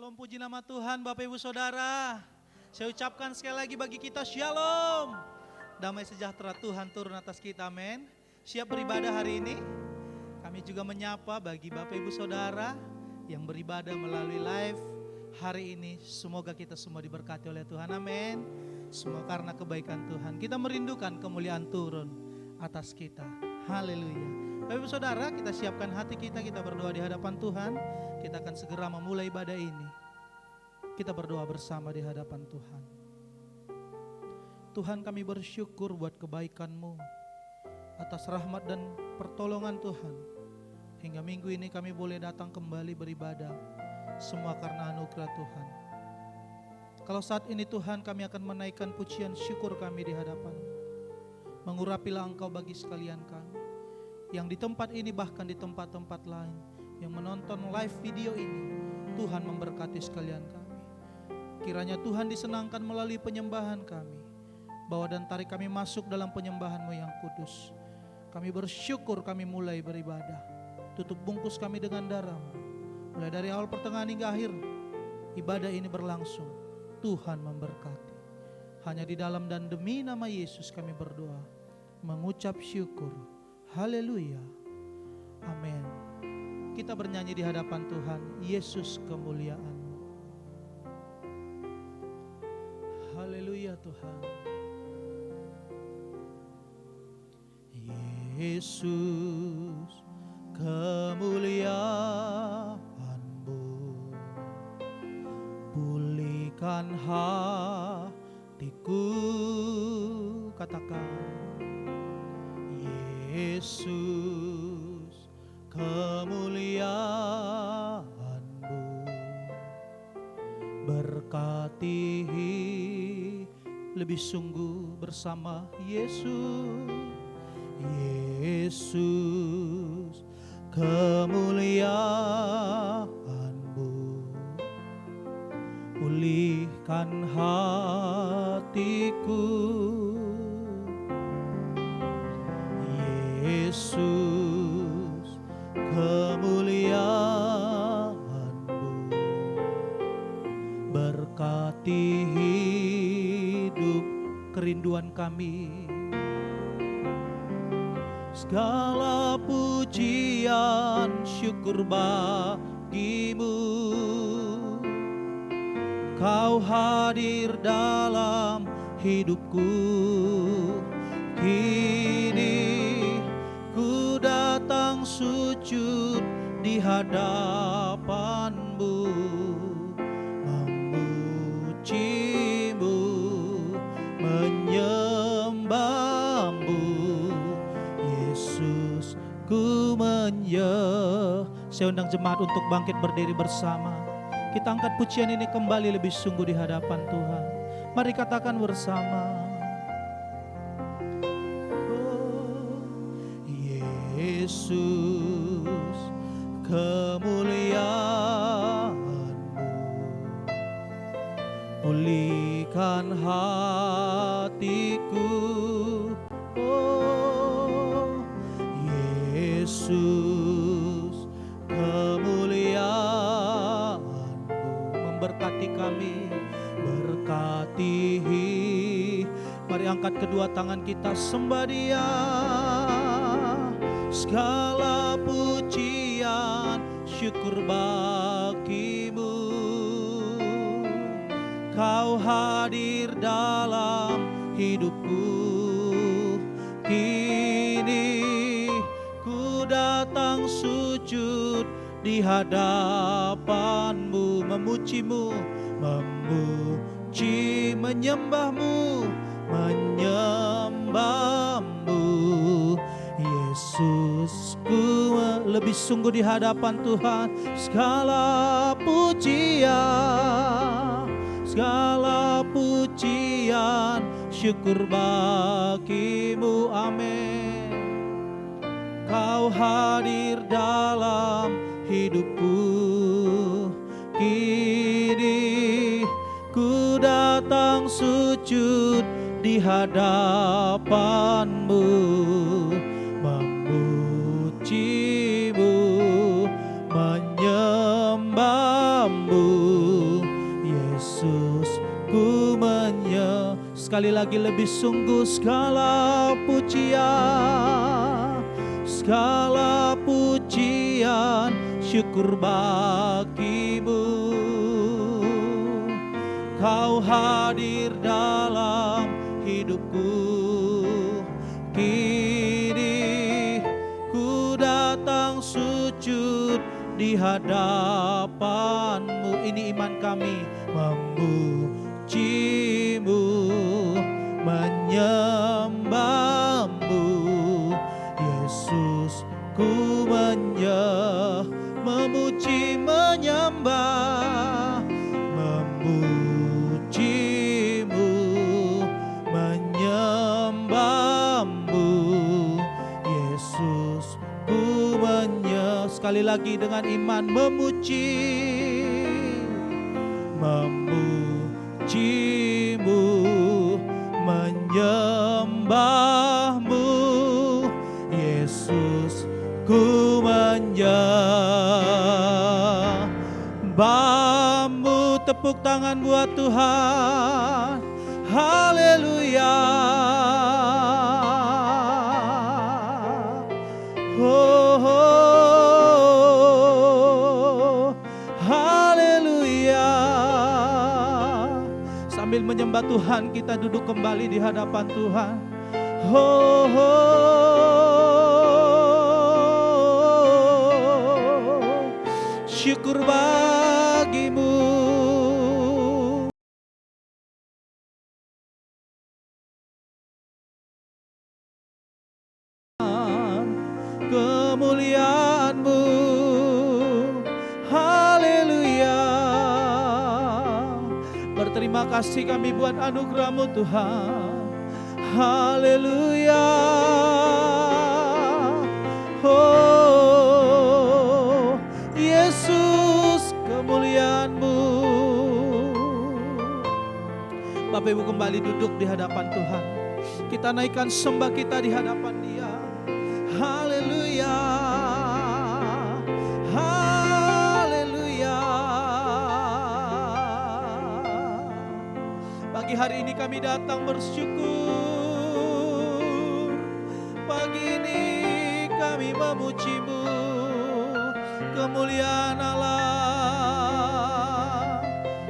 Shalom, puji nama Tuhan Bapak Ibu Saudara. Saya ucapkan sekali lagi bagi kita Shalom. Damai sejahtera Tuhan turun atas kita, amin. Siap beribadah hari ini? Kami juga menyapa bagi Bapak Ibu Saudara yang beribadah melalui live hari ini. Semoga kita semua diberkati oleh Tuhan, amin. Semua karena kebaikan Tuhan. Kita merindukan kemuliaan turun atas kita. Haleluya. Bapak Ibu Saudara, kita siapkan hati kita berdoa di hadapan Tuhan. Kita akan segera memulai ibadah ini. Kita berdoa bersama di hadapan Tuhan. Tuhan, kami bersyukur buat kebaikan-Mu, atas rahmat dan pertolongan Tuhan. Hingga minggu ini kami boleh datang kembali beribadah. Semua karena anugerah Tuhan. Kalau saat ini Tuhan, kami akan menaikkan pujian syukur kami di hadapan-Mu. Mengurapilah Engkau bagi sekalian kami, yang di tempat ini bahkan di tempat-tempat lain, yang menonton live video ini. Tuhan memberkati sekalian kami. Kiranya Tuhan disenangkan melalui penyembahan kami. Bawa dan tarik kami masuk dalam penyembahan-Mu yang kudus. Kami bersyukur kami mulai beribadah. Tutup bungkus kami dengan darah-Mu. Mulai dari awal pertengahan hingga akhir ibadah ini berlangsung. Tuhan memberkati. Hanya di dalam dan demi nama Yesus kami berdoa, mengucap syukur. Haleluya. Amin. Kita bernyanyi di hadapan Tuhan, Yesus kemuliaan-Mu. Haleluya Tuhan. Yesus kemuliaan-Mu, pulihkan hatiku, katakan. Yesus kemuliaan-Mu, berkati lebih sungguh bersama Yesus. Yesus kemuliaan-Mu, pulihkan hatiku. Yesus kemuliaan-Mu, berkati hidup kerinduan kami. Segala pujian syukur bagi-Mu, Kau hadir dalam hidupku. Kini ku datang sujud di hadapan-Mu, memuji-Mu, menyembah-Mu. Yesus ku Saya undang jemaat untuk bangkit berdiri bersama. Kita angkat pujian ini kembali lebih sungguh di hadapan Tuhan. Mari katakan bersama. Yesus kemuliaan-Mu, pulihkan hatiku. Oh Yesus kemuliaan-Mu, memberkati kami, berkati. Mari angkat kedua tangan kita, sembah Dia. Segala pujian syukur bagi-Mu, Kau hadir dalam hidupku. Kini ku datang sujud di hadapan-Mu, memuji-Mu, memuji, menyembah-Mu, menyembah-Mu. Yesusku lebih sungguh di hadapan Tuhan. Segala pujian syukur bagi-Mu, amin. Kau hadir dalam hidupku. Kini ku datang sujud di hadapan-Mu, memuji-Mu, menyembah-Mu. sekali lagi lebih sungguh segala pujian, syukur bagimu. Kau hadir dalam hidupku, kini ku datang sujud di hadapanmu. Ini iman kami, memujimu, menyembahmu, Yesus. Ku memuji, menyembah, memujimu, menyembahmu, Yesus. Ku sekali lagi dengan iman, memujimu, menyembahmu, Yesus. Ku menyembahmu. Tepuk tangan buat Tuhan. Haleluya. Oh, oh, haleluya. Sambil menyembah Tuhan, kita duduk kembali di hadapan Tuhan. Oh, syukur bagimu. Kemuliaan-Mu, haleluya. Berterima kasih kami buat anugerah-Mu Tuhan, haleluya. Oh Yesus, kemuliaan-Mu. Bapak Ibu kembali duduk di hadapan Tuhan. Kita naikkan sembah kita di hadapan Dia. Haleluya, haleluya. Pagi hari ini kami datang bersyukur. Pagi ini kami memuji-Mu. Kemuliaan Allah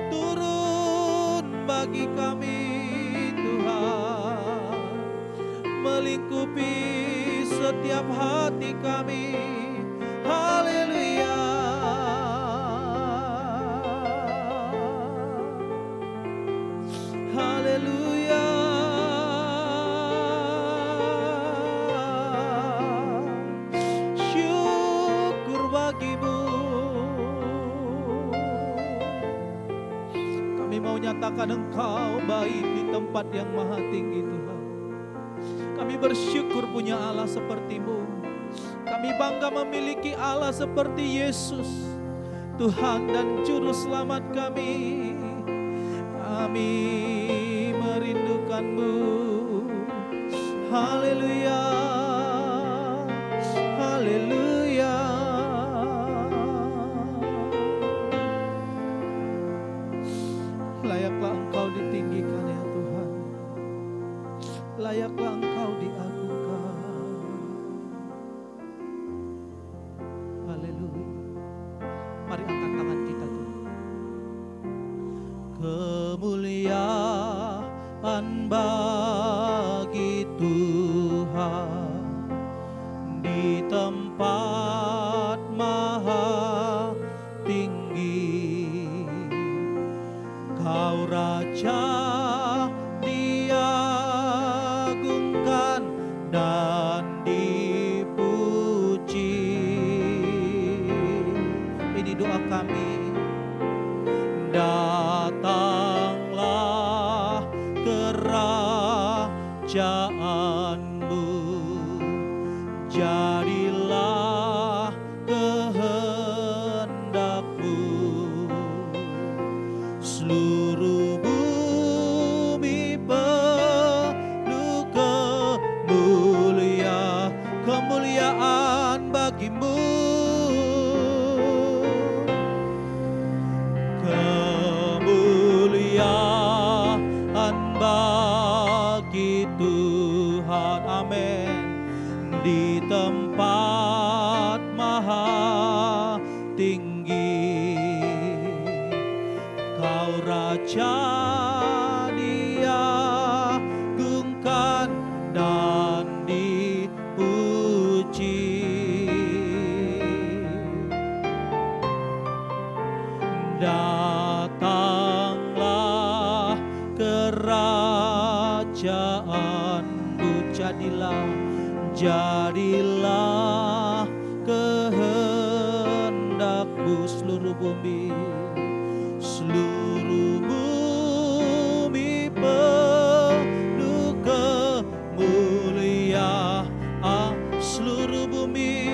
turun bagi kami Tuhan, melingkupi setiap hati kami. Haleluya, haleluya. Syukur bagimu. Kami mau nyatakan Engkau baik di tempat yang maha tinggi Tuhan. Kami bersyukur punya Allah seperti-Mu. Kami bangga memiliki Allah seperti Yesus, Tuhan dan Juru Selamat kami. Kami merindukan-Mu. Haleluya, haleluya. Layaklah Engkau ditinggikan ya Tuhan. Layaklah Engkau diagungkan. Haleluya. Mari angkat tangan kita Tuhan. Kemuliaan bagi Tuhan di tempat maha tinggi. Kau Raja dan dipuji. Ini doa kami. Datanglah kerajaan-Mu, jadilah kehendak-Mu. Seluruh bumi penuh kemuliaan bagi-Mu. Kemuliaan bagi di tempat maha tinggi. Kau Raja diagungkan dan dipuji. Datanglah kerajaanmu, jadilah kehendakmu. Seluruh bumi penuh kemuliaan. Seluruh bumi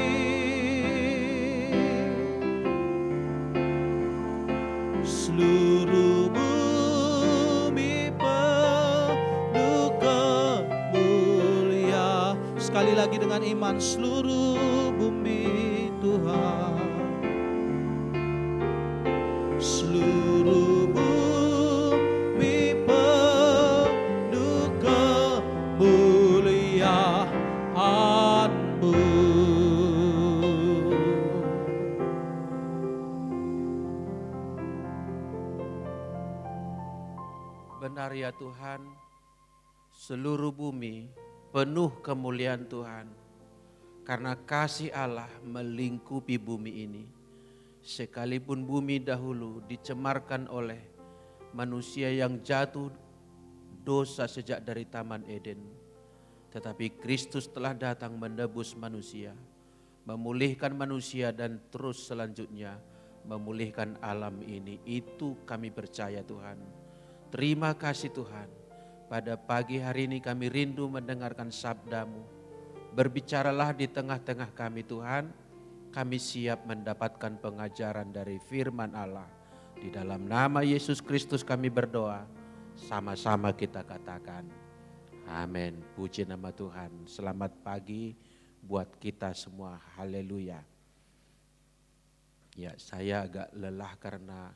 penuh kemuliaan. Sekali lagi dengan iman, seluruh bumi Tuhan, seluruh bumi penuh kemuliaan-Mu. Benar ya Tuhan, seluruh bumi penuh kemuliaan Tuhan, karena kasih Allah melingkupi bumi ini. Sekalipun bumi dahulu dicemarkan oleh manusia yang jatuh dosa sejak dari Taman Eden, tetapi Kristus telah datang menebus manusia, memulihkan manusia dan terus selanjutnya memulihkan alam ini. Itu kami percaya Tuhan. Terima kasih Tuhan. Pada pagi hari ini kami rindu mendengarkan sabda-Mu. Berbicaralah di tengah-tengah kami Tuhan. Kami siap mendapatkan pengajaran dari firman Allah. Di dalam nama Yesus Kristus kami berdoa. Sama-sama kita katakan amin. Puji nama Tuhan. Selamat pagi buat kita semua. Haleluya. Ya, saya agak lelah karena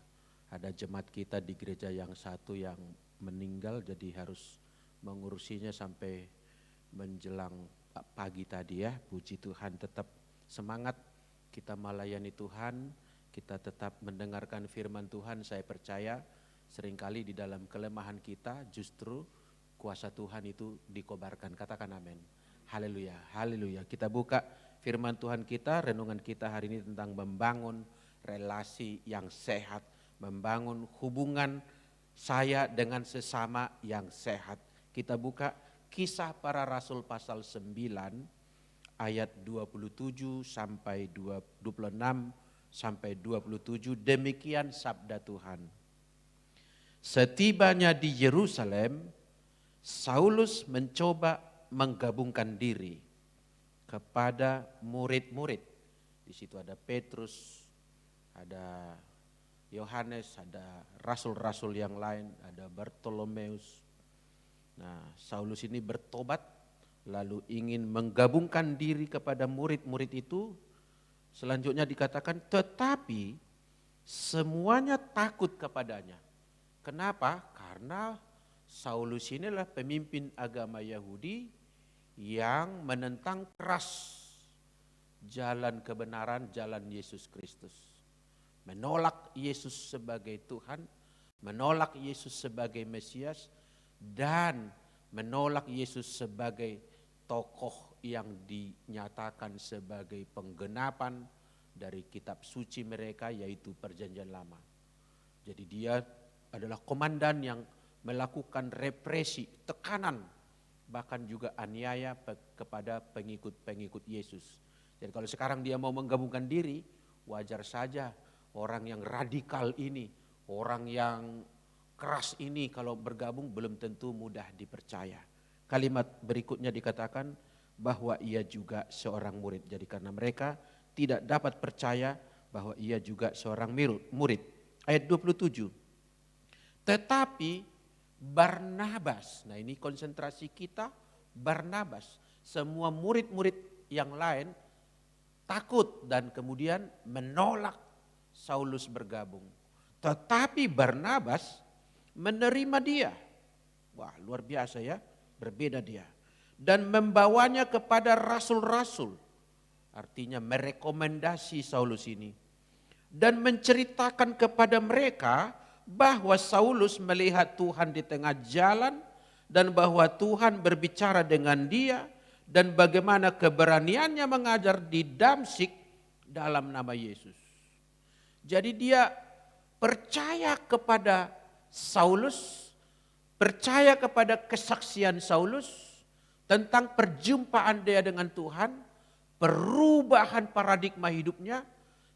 ada jemaat kita di gereja yang satu yang meninggal, jadi harus mengurusinya sampai menjelang pagi tadi ya. Puji Tuhan, tetap semangat kita melayani Tuhan, kita tetap mendengarkan firman Tuhan. Saya percaya seringkali di dalam kelemahan kita justru kuasa Tuhan itu dikobarkan. Katakan amin. Haleluya, haleluya. Kita buka firman Tuhan kita, renungan kita hari ini tentang membangun relasi yang sehat, membangun hubungan saya dengan sesama yang sehat. Kita buka Kisah Para Rasul pasal 9 ayat 27 sampai 26 sampai 27. Demikian sabda Tuhan. Setibanya di Yerusalem, Saulus mencoba menggabungkan diri kepada murid-murid. Di situ ada Petrus, ada Yohanes, ada rasul-rasul yang lain, ada Bartolomeus. Nah, Saulus ini bertobat lalu ingin menggabungkan diri kepada murid-murid itu. Selanjutnya dikatakan tetapi semuanya takut kepadanya. Kenapa? Karena Saulus inilah pemimpin agama Yahudi yang menentang keras jalan kebenaran, jalan Yesus Kristus. Menolak Yesus sebagai Tuhan, menolak Yesus sebagai Mesias, dan menolak Yesus sebagai tokoh yang dinyatakan sebagai penggenapan dari kitab suci mereka, yaitu Perjanjian Lama. Jadi dia adalah komandan yang melakukan represi, tekanan, bahkan juga aniaya kepada pengikut-pengikut Yesus. Jadi kalau sekarang dia mau menggabungkan diri, wajar saja orang yang radikal ini, orang yang keras ini kalau bergabung belum tentu mudah dipercaya. Kalimat berikutnya dikatakan bahwa ia juga seorang murid. Jadi karena mereka tidak dapat percaya bahwa ia juga seorang murid. Ayat 27. Tetapi Barnabas, nah ini konsentrasi kita, Barnabas. Semua murid-murid yang lain takut dan kemudian menolak Saulus bergabung. Tetapi Barnabas menerima dia. Wah, luar biasa ya, berbeda dia. dan membawanya kepada rasul-rasul. Artinya merekomendasi Saulus ini. Dan menceritakan kepada mereka bahwa Saulus melihat Tuhan di tengah jalan dan bahwa Tuhan berbicara dengan dia dan bagaimana keberaniannya mengajar di Damsyik dalam nama Yesus. Jadi dia percaya kepada Saulus, percaya kepada kesaksian Saulus tentang perjumpaan dia dengan Tuhan, perubahan paradigma hidupnya.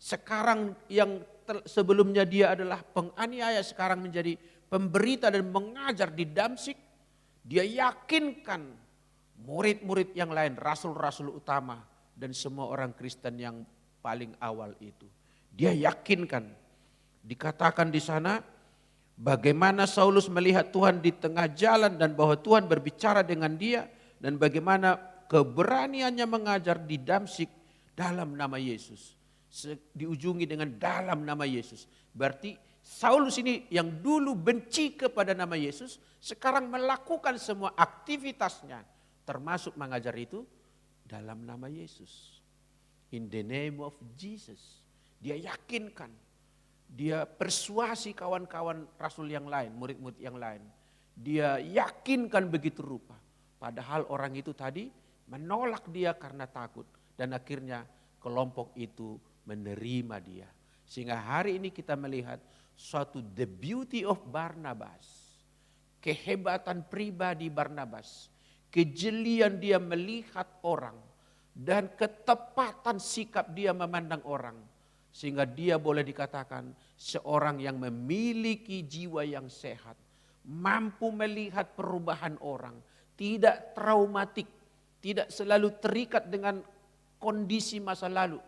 Sekarang yang sebelumnya dia adalah penganiaya, sekarang menjadi pemberita dan mengajar di Damsyik. Dia yakinkan murid-murid yang lain, rasul-rasul utama dan semua orang Kristen yang paling awal itu. Dia yakinkan, dikatakan di sana bagaimana Saulus melihat Tuhan di tengah jalan dan bahwa Tuhan berbicara dengan dia dan bagaimana keberaniannya mengajar di Damsyik dalam nama Yesus. Diujungi dengan dalam nama Yesus. Berarti Saulus ini yang dulu benci kepada nama Yesus, sekarang melakukan semua aktivitasnya termasuk mengajar itu dalam nama Yesus. In the name of Jesus. Dia yakinkan, dia persuasi kawan-kawan rasul yang lain, murid-murid yang lain. Dia yakinkan begitu rupa. Padahal orang itu tadi menolak dia karena takut. Dan akhirnya kelompok itu menerima dia. Sehingga hari ini kita melihat suatu the beauty of Barnabas. Kehebatan pribadi Barnabas. Kejelian dia melihat orang. Dan ketepatan sikap dia memandang orang. Sehingga dia boleh dikatakan seorang yang memiliki jiwa yang sehat. Mampu melihat perubahan orang. Tidak traumatik. Tidak selalu terikat dengan kondisi masa lalu.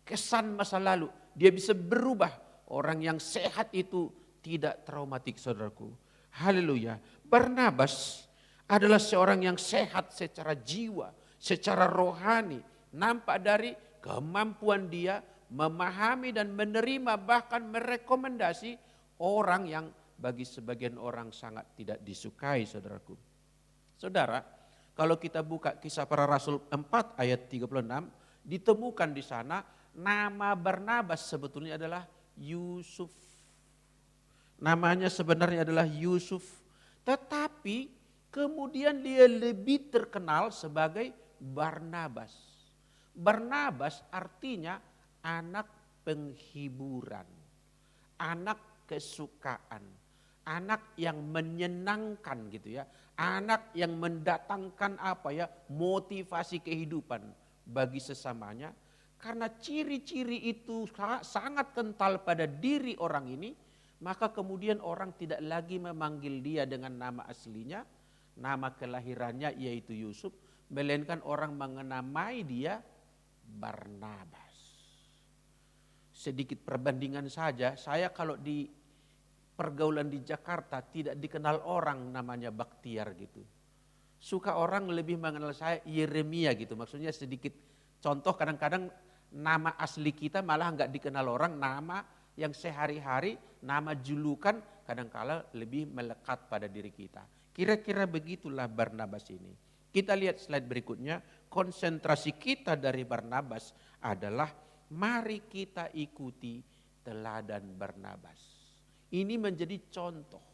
Kesan masa lalu. Dia bisa berubah. Orang yang sehat itu tidak traumatik, saudaraku. Haleluya. Barnabas adalah seorang yang sehat secara jiwa, secara rohani. Nampak dari kemampuan dia memahami dan menerima bahkan merekomendasi orang yang bagi sebagian orang sangat tidak disukai, saudaraku. Saudara, kalau kita buka Kisah Para Rasul 4 ayat 36, ditemukan di sana nama Barnabas sebetulnya adalah Yusuf. Namanya sebenarnya adalah Yusuf. Tetapi kemudian dia lebih terkenal sebagai Barnabas. Barnabas artinya anak penghiburan, anak kesukaan, anak yang menyenangkan gitu ya, anak yang mendatangkan motivasi kehidupan bagi sesamanya. Karena ciri-ciri itu sangat kental pada diri orang ini, maka kemudian orang tidak lagi memanggil dia dengan nama aslinya, nama kelahirannya yaitu Yusuf, melainkan orang mengenamai dia Barnabas. Sedikit perbandingan saja, saya kalau di pergaulan di Jakarta tidak dikenal orang namanya Baktiar gitu. Suka orang lebih mengenal saya Yeremia gitu, maksudnya sedikit contoh kadang-kadang nama asli kita malah enggak dikenal orang, nama yang sehari-hari, nama julukan kadang-kala lebih melekat pada diri kita. Kira-kira begitulah Barnabas ini. Kita lihat slide berikutnya, konsentrasi kita dari Barnabas adalah mari kita ikuti teladan Barnabas. Ini menjadi contoh,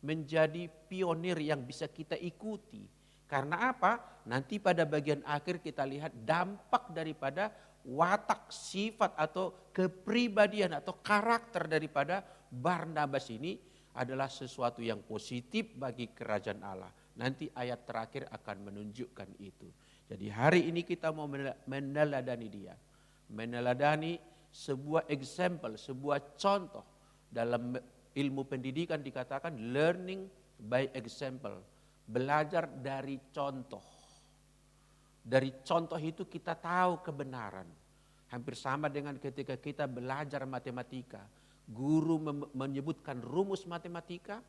menjadi pionir yang bisa kita ikuti. Karena apa? Nanti pada bagian akhir kita lihat dampak daripada watak, sifat atau kepribadian atau karakter daripada Barnabas ini adalah sesuatu yang positif bagi kerajaan Allah. Nanti ayat terakhir akan menunjukkan itu. Jadi hari ini kita mau meneladani dia. Meneladani sebuah example, sebuah contoh. Dalam ilmu pendidikan dikatakan learning by example. Belajar dari contoh. Dari contoh itu kita tahu kebenaran. Hampir sama dengan ketika kita belajar matematika. Guru menyebutkan rumus matematika,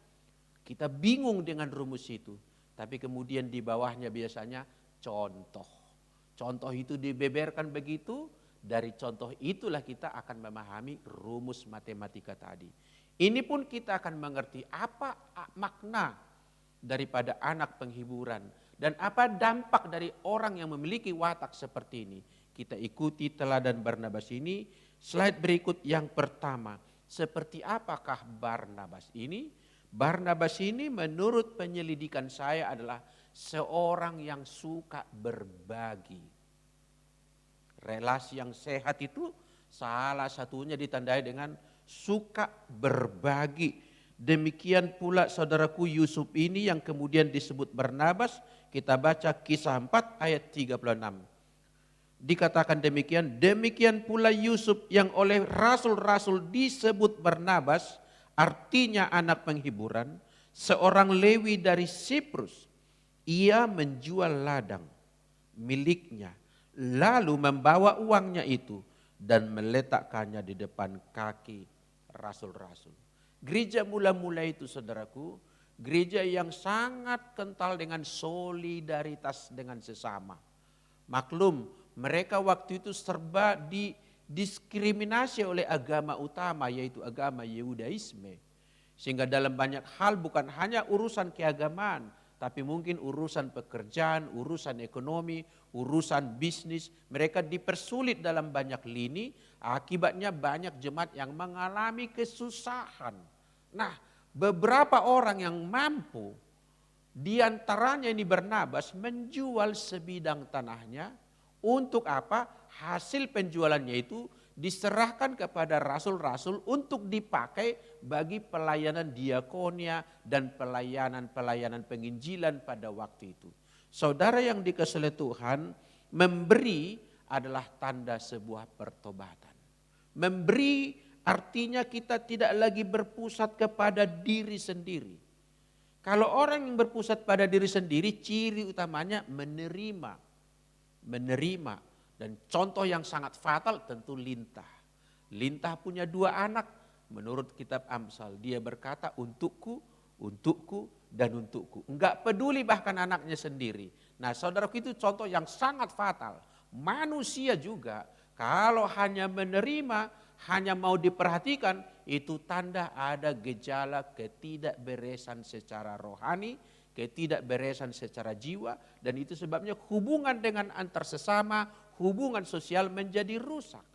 kita bingung dengan rumus itu. Tapi kemudian di bawahnya biasanya contoh. Contoh itu dibeberkan begitu, dari contoh itulah kita akan memahami rumus matematika tadi. Ini pun kita akan mengerti apa makna daripada anak penghiburan Dan apa dampak dari orang yang memiliki watak seperti ini? Kita ikuti teladan Barnabas ini. Slide berikut yang pertama. Seperti apakah Barnabas ini? Barnabas ini menurut penyelidikan saya adalah seorang yang suka berbagi. Relasi yang sehat itu salah satunya ditandai dengan suka berbagi. Demikian pula saudaraku Yusuf ini yang kemudian disebut Barnabas. Kita baca Kisah 4 ayat 36. Dikatakan demikian pula Yusuf yang oleh rasul-rasul disebut Barnabas, artinya anak penghiburan, seorang Lewi dari Siprus. Ia menjual ladang miliknya, lalu membawa uangnya itu dan meletakkannya di depan kaki rasul-rasul. Gereja mula-mula itu saudaraku, gereja yang sangat kental dengan solidaritas dengan sesama. Maklum, mereka waktu itu serba didiskriminasi oleh agama utama, yaitu agama Yehudaisme. Sehingga dalam banyak hal bukan hanya urusan keagamaan, tapi mungkin urusan pekerjaan, urusan ekonomi, urusan bisnis. Mereka dipersulit dalam banyak lini, akibatnya banyak jemaat yang mengalami kesusahan. Nah, beberapa orang yang mampu, diantaranya ini Barnabas menjual sebidang tanahnya. Untuk apa? Hasil penjualannya itu diserahkan kepada rasul-rasul untuk dipakai bagi pelayanan diakonia dan pelayanan penginjilan pada waktu itu. Saudara yang dikasihi Tuhan, memberi adalah tanda sebuah pertobatan. Memberi artinya kita tidak lagi berpusat kepada diri sendiri. Kalau orang yang berpusat pada diri sendiri, ciri utamanya menerima. Dan contoh yang sangat fatal tentu Lintah. Lintah punya 2 anak. Menurut kitab Amsal, dia berkata untukku, dan untukku. Enggak peduli bahkan anaknya sendiri. Nah saudaraku, itu contoh yang sangat fatal. Manusia juga kalau hanya menerima, hanya mau diperhatikan, itu tanda ada gejala ketidakberesan secara rohani, ketidakberesan secara jiwa, dan itu sebabnya hubungan dengan antar sesama, hubungan sosial menjadi rusak.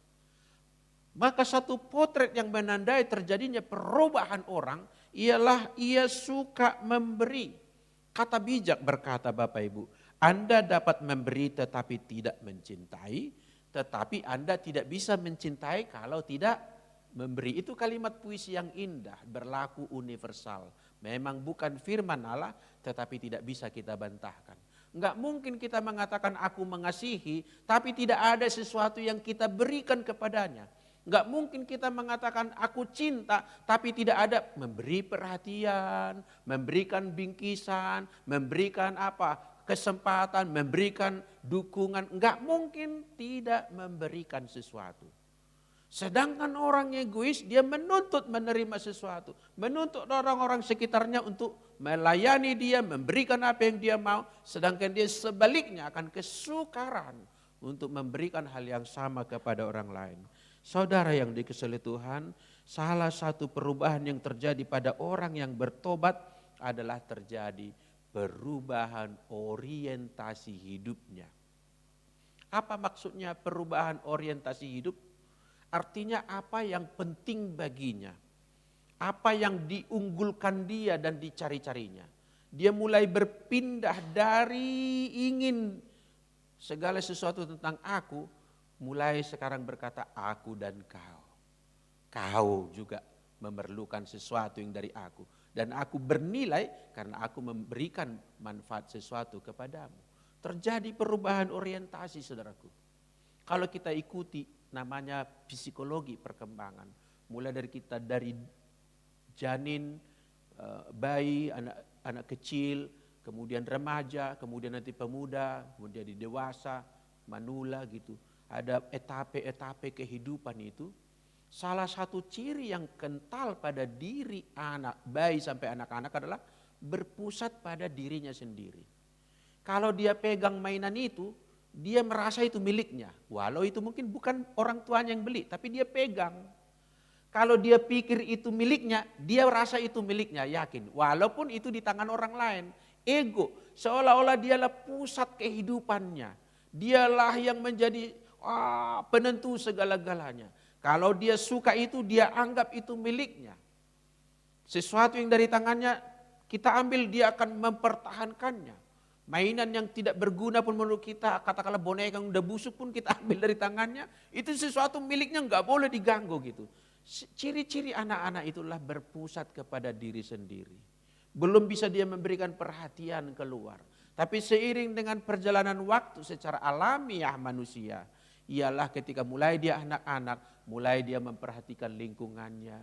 Maka satu potret yang menandai terjadinya perubahan orang ialah ia suka memberi. Kata bijak berkata Bapak Ibu, Anda dapat memberi tetapi tidak mencintai, tetapi Anda tidak bisa mencintai kalau tidak memberi. Itu kalimat puisi yang indah, berlaku universal. Memang bukan firman Allah, tetapi tidak bisa kita bantahkan. Enggak mungkin kita mengatakan aku mengasihi, tapi tidak ada sesuatu yang kita berikan kepadanya. Enggak mungkin kita mengatakan aku cinta, tapi tidak ada memberi perhatian, memberikan bingkisan, memberikan kesempatan, memberikan dukungan. Enggak mungkin tidak memberikan sesuatu. Sedangkan orang egois, dia menuntut menerima sesuatu. Menuntut orang-orang sekitarnya untuk melayani dia, memberikan apa yang dia mau. Sedangkan dia sebaliknya akan kesukaran untuk memberikan hal yang sama kepada orang lain. Saudara yang dikasihi Tuhan, salah satu perubahan yang terjadi pada orang yang bertobat adalah terjadi perubahan orientasi hidupnya. Apa maksudnya perubahan orientasi hidup? Artinya apa yang penting baginya, apa yang diunggulkan dia dan dicari-carinya. Dia mulai berpindah dari ingin segala sesuatu tentang aku, mulai sekarang berkata aku dan kau. Kau juga memerlukan sesuatu yang dari aku. Dan aku bernilai karena aku memberikan manfaat sesuatu kepadamu. Terjadi perubahan orientasi saudaraku. Kalau kita ikuti namanya psikologi perkembangan. Mulai dari kita dari janin, bayi, anak kecil, kemudian remaja, kemudian nanti pemuda, kemudian di dewasa, manula gitu. Ada etape-etape kehidupan itu. Salah satu ciri yang kental pada diri anak, bayi sampai anak-anak adalah berpusat pada dirinya sendiri. Kalau dia pegang mainan itu, dia merasa itu miliknya. Walau itu mungkin bukan orang tuanya yang beli, tapi dia pegang. Kalau dia pikir itu miliknya, dia rasa itu miliknya, yakin. Walaupun itu di tangan orang lain. ego. Seolah-olah dialah pusat kehidupannya. Dialah yang menjadi penentu segala-galanya. Kalau dia suka itu, dia anggap itu miliknya. Sesuatu yang dari tangannya kita ambil, dia akan mempertahankannya. Mainan yang tidak berguna pun menurut kita, katakanlah boneka yang udah busuk pun kita ambil dari tangannya. Itu sesuatu miliknya, nggak boleh diganggu gitu. Ciri-ciri anak-anak itulah berpusat kepada diri sendiri. Belum bisa dia memberikan perhatian keluar. Tapi seiring dengan perjalanan waktu secara alamiah manusia, ialah ketika mulai dia anak-anak, mulai dia memperhatikan lingkungannya,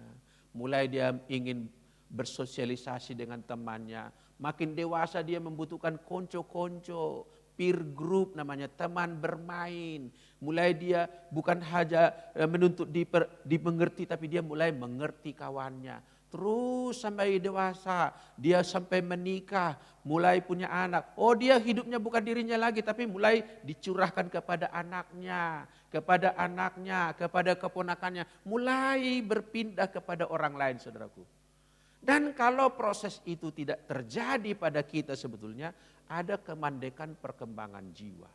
mulai dia ingin bersosialisasi dengan temannya. Makin dewasa dia membutuhkan konco-konco, peer group namanya, teman bermain. Mulai dia bukan hanya menuntut dimengerti, tapi dia mulai mengerti kawannya. Terus sampai dewasa, dia sampai menikah, mulai punya anak. Oh, dia hidupnya bukan dirinya lagi, tapi mulai dicurahkan kepada anaknya, kepada keponakannya. Mulai berpindah kepada orang lain, saudaraku. Dan kalau proses itu tidak terjadi pada kita sebetulnya, ada kemandekan perkembangan jiwa.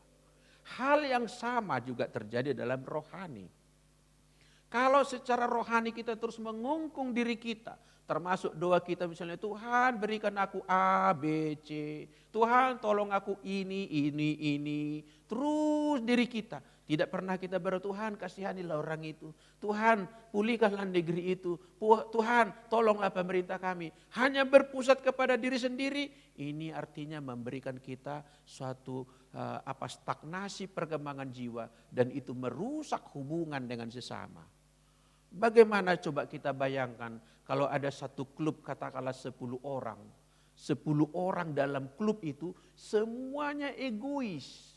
Hal yang sama juga terjadi dalam rohani. Kalau secara rohani kita terus mengungkung diri kita, termasuk doa kita misalnya, Tuhan berikan aku A, B, C, Tuhan tolong aku ini, terus diri kita. Tidak pernah kita berdoa, Tuhan kasihanilah orang itu, Tuhan pulihkanlah negeri itu, Tuhan tolonglah pemerintah kami. Hanya berpusat kepada diri sendiri, ini artinya memberikan kita suatu stagnasi perkembangan jiwa, dan itu merusak hubungan dengan sesama. Bagaimana coba kita bayangkan kalau ada satu klub katakanlah 10 orang. 10 orang dalam klub itu semuanya egois.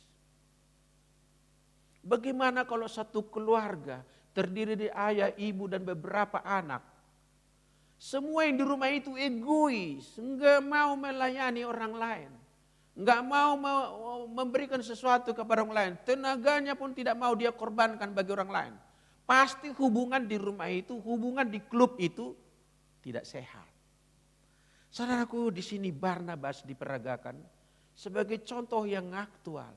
Bagaimana kalau satu keluarga terdiri dari ayah, ibu dan beberapa anak. Semua yang di rumah itu egois, enggak mau melayani orang lain. Enggak mau memberikan sesuatu kepada orang lain. Tenaganya pun tidak mau dia korbankan bagi orang lain. Pasti hubungan di rumah itu, hubungan di klub itu tidak sehat. Saudaraku, di sini Barnabas diperagakan sebagai contoh yang aktual.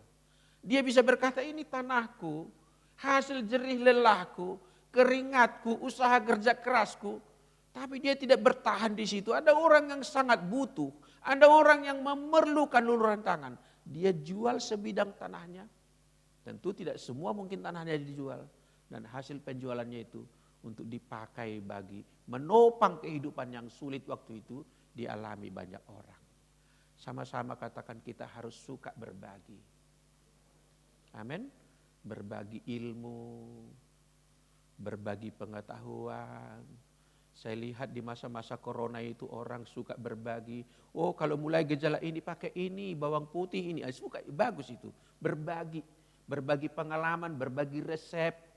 Dia bisa berkata, ini tanahku, hasil jerih lelahku, keringatku, usaha kerja kerasku. Tapi dia tidak bertahan di situ. Ada orang yang sangat butuh, ada orang yang memerlukan uluran tangan. Dia jual sebidang tanahnya. Tentu tidak semua mungkin tanahnya dijual. Dan hasil penjualannya itu untuk dipakai bagi menopang kehidupan yang sulit waktu itu dialami banyak orang. Sama-sama katakan kita harus suka berbagi. Amin. Berbagi ilmu, berbagi pengetahuan. Saya lihat di masa-masa corona itu orang suka berbagi. Oh, kalau mulai gejala ini pakai ini, bawang putih ini. Suka, bagus itu. Berbagi pengalaman, berbagi resep.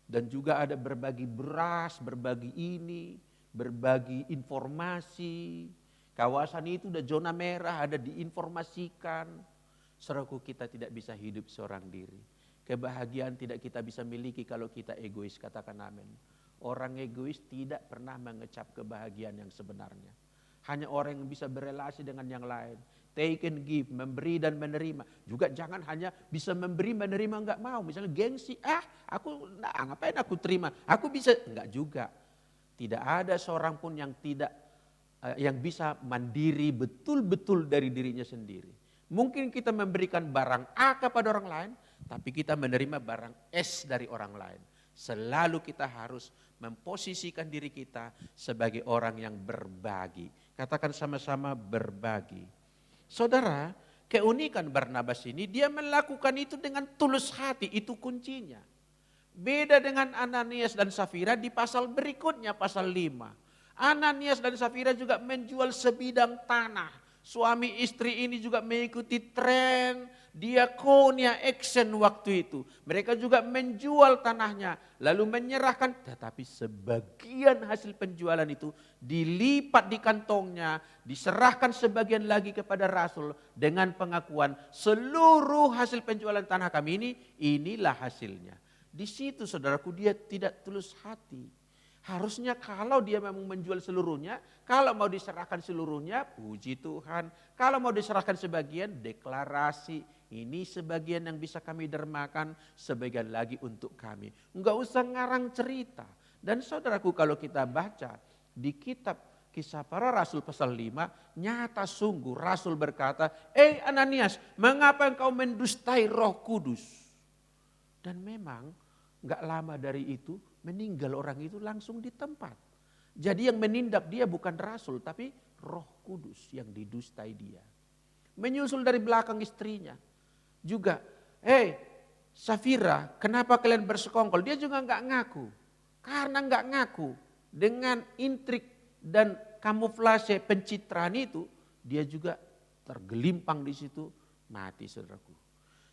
Dan juga ada berbagi beras, berbagi ini, berbagi informasi. Kawasan itu udah zona merah, ada diinformasikan. Saudaraku, kita tidak bisa hidup seorang diri. Kebahagiaan tidak kita bisa miliki kalau kita egois, katakan amin. Orang egois tidak pernah mengecap kebahagiaan yang sebenarnya. Hanya orang yang bisa berelasi dengan yang lain. Take and give, memberi dan menerima. Juga jangan hanya bisa memberi, menerima, enggak mau. Misalnya gengsi, ngapain aku terima? Aku bisa, enggak juga. Tidak ada seorang pun yang bisa mandiri betul-betul dari dirinya sendiri. Mungkin kita memberikan barang A kepada orang lain, tapi kita menerima barang S dari orang lain. Selalu kita harus memposisikan diri kita sebagai orang yang berbagi. Katakan sama-sama berbagi. Saudara, keunikan Barnabas ini, dia melakukan itu dengan tulus hati, itu kuncinya. Beda dengan Ananias dan Safira di pasal berikutnya, pasal 5. Ananias dan Safira juga menjual sebidang tanah. Suami istri ini juga mengikuti tren diakonia action waktu itu. Mereka juga menjual tanahnya, lalu menyerahkan, tetapi sebagian hasil penjualan itu dilipat di kantongnya, diserahkan sebagian lagi kepada Rasul dengan pengakuan seluruh hasil penjualan tanah kami inilah hasilnya. Di situ saudaraku dia tidak tulus hati. Harusnya kalau dia memang menjual seluruhnya, kalau mau diserahkan seluruhnya, puji Tuhan. Kalau mau diserahkan sebagian, deklarasi. Ini sebagian yang bisa kami dermakan, sebagian lagi untuk kami. Enggak usah ngarang cerita. Dan saudaraku, kalau kita baca di kitab Kisah Para Rasul pasal 5, nyata sungguh Rasul berkata, Ananias, mengapa engkau mendustai Roh Kudus? Dan memang enggak lama dari itu, meninggal orang itu langsung di tempat. Jadi yang menindak dia bukan Rasul, tapi Roh Kudus yang didustai dia. Menyusul dari belakang istrinya. Juga, Safira, kenapa kalian bersekongkol? Dia juga enggak ngaku. Karena enggak ngaku, dengan intrik dan kamuflase pencitraan itu, dia juga tergelimpang di situ, mati saudaraku.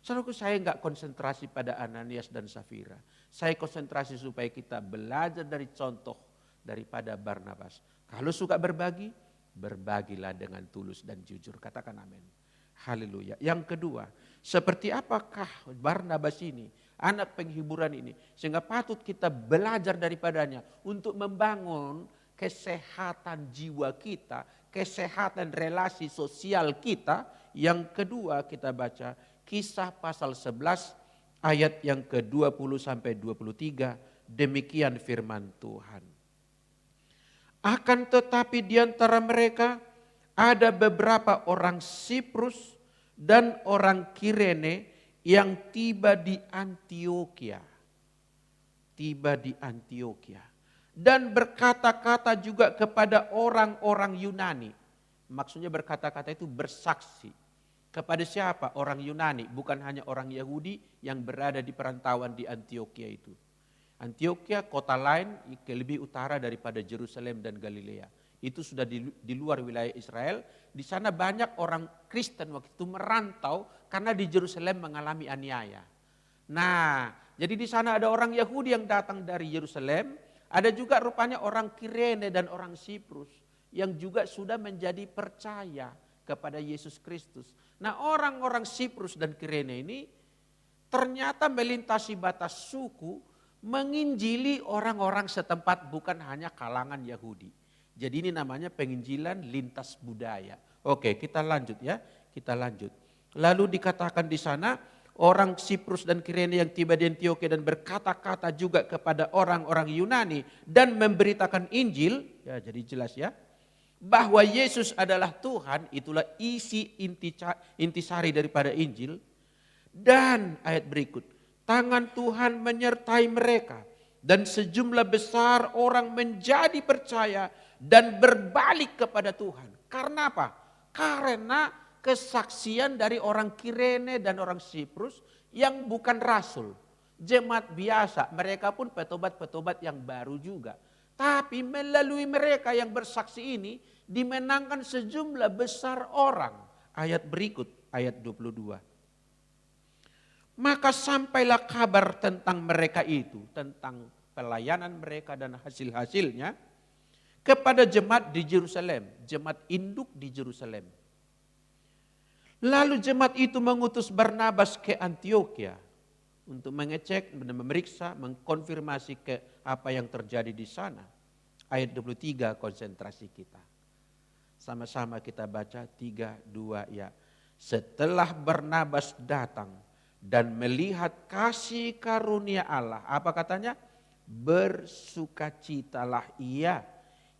Saudaraku, saya enggak konsentrasi pada Ananias dan Safira. Saya konsentrasi supaya kita belajar dari contoh daripada Barnabas. Kalau suka berbagi, berbagilah dengan tulus dan jujur. Katakan amin. Haleluya. Yang kedua, seperti apakah Barnabas ini, anak penghiburan ini, sehingga patut kita belajar daripadanya untuk membangun kesehatan jiwa kita, kesehatan relasi sosial kita. Yang kedua kita baca Kisah pasal 11 ayat yang ke-20 sampai 23, demikian firman Tuhan. Akan tetapi di antara mereka ada beberapa orang Siprus dan orang Kirene yang tiba di Antioquia. Dan berkata-kata juga kepada orang-orang Yunani. Maksudnya berkata-kata itu bersaksi. Kepada siapa? Orang Yunani, bukan hanya orang Yahudi yang berada di perantauan di Antioquia itu. Antioquia kota lain lebih utara daripada Yerusalem dan Galilea. Itu sudah di luar wilayah Israel. Di sana banyak orang Kristen waktu itu merantau karena di Yerusalem mengalami aniaya. Nah, jadi di sana ada orang Yahudi yang datang dari Yerusalem. Ada juga rupanya orang Kirene dan orang Siprus yang juga sudah menjadi percaya kepada Yesus Kristus. Nah, orang-orang Siprus dan Kirene ini ternyata melintasi batas suku, menginjili orang-orang setempat, bukan hanya kalangan Yahudi. Jadi ini namanya penginjilan lintas budaya. Oke, kita lanjut ya, kita lanjut. Lalu dikatakan di sana, orang Siprus dan Kirene yang tiba di Antioquia dan berkata-kata juga kepada orang-orang Yunani dan memberitakan Injil, ya jadi jelas ya, bahwa Yesus adalah Tuhan. Itulah isi intisari daripada Injil. Dan ayat berikut, tangan Tuhan menyertai mereka dan sejumlah besar orang menjadi percaya dan berbalik kepada Tuhan. Karena apa? Karena kesaksian dari orang Kirene dan orang Siprus yang bukan rasul, jemaat biasa, mereka pun petobat-petobat yang baru juga. Tapi melalui mereka yang bersaksi ini dimenangkan sejumlah besar orang. Ayat berikut, ayat 22. Maka sampailah kabar tentang mereka itu, tentang pelayanan mereka dan hasil-hasilnya kepada jemaat di Yerusalem, jemaat induk di Yerusalem. Lalu jemaat itu mengutus Barnabas ke Antioquia untuk mengecek, memeriksa, mengkonfirmasi ke apa yang terjadi di sana. Ayat 23 konsentrasi kita. Sama-sama kita baca 3, 2 ya. Setelah Barnabas datang dan melihat kasih karunia Allah. Apa katanya? Bersukacitalah ia.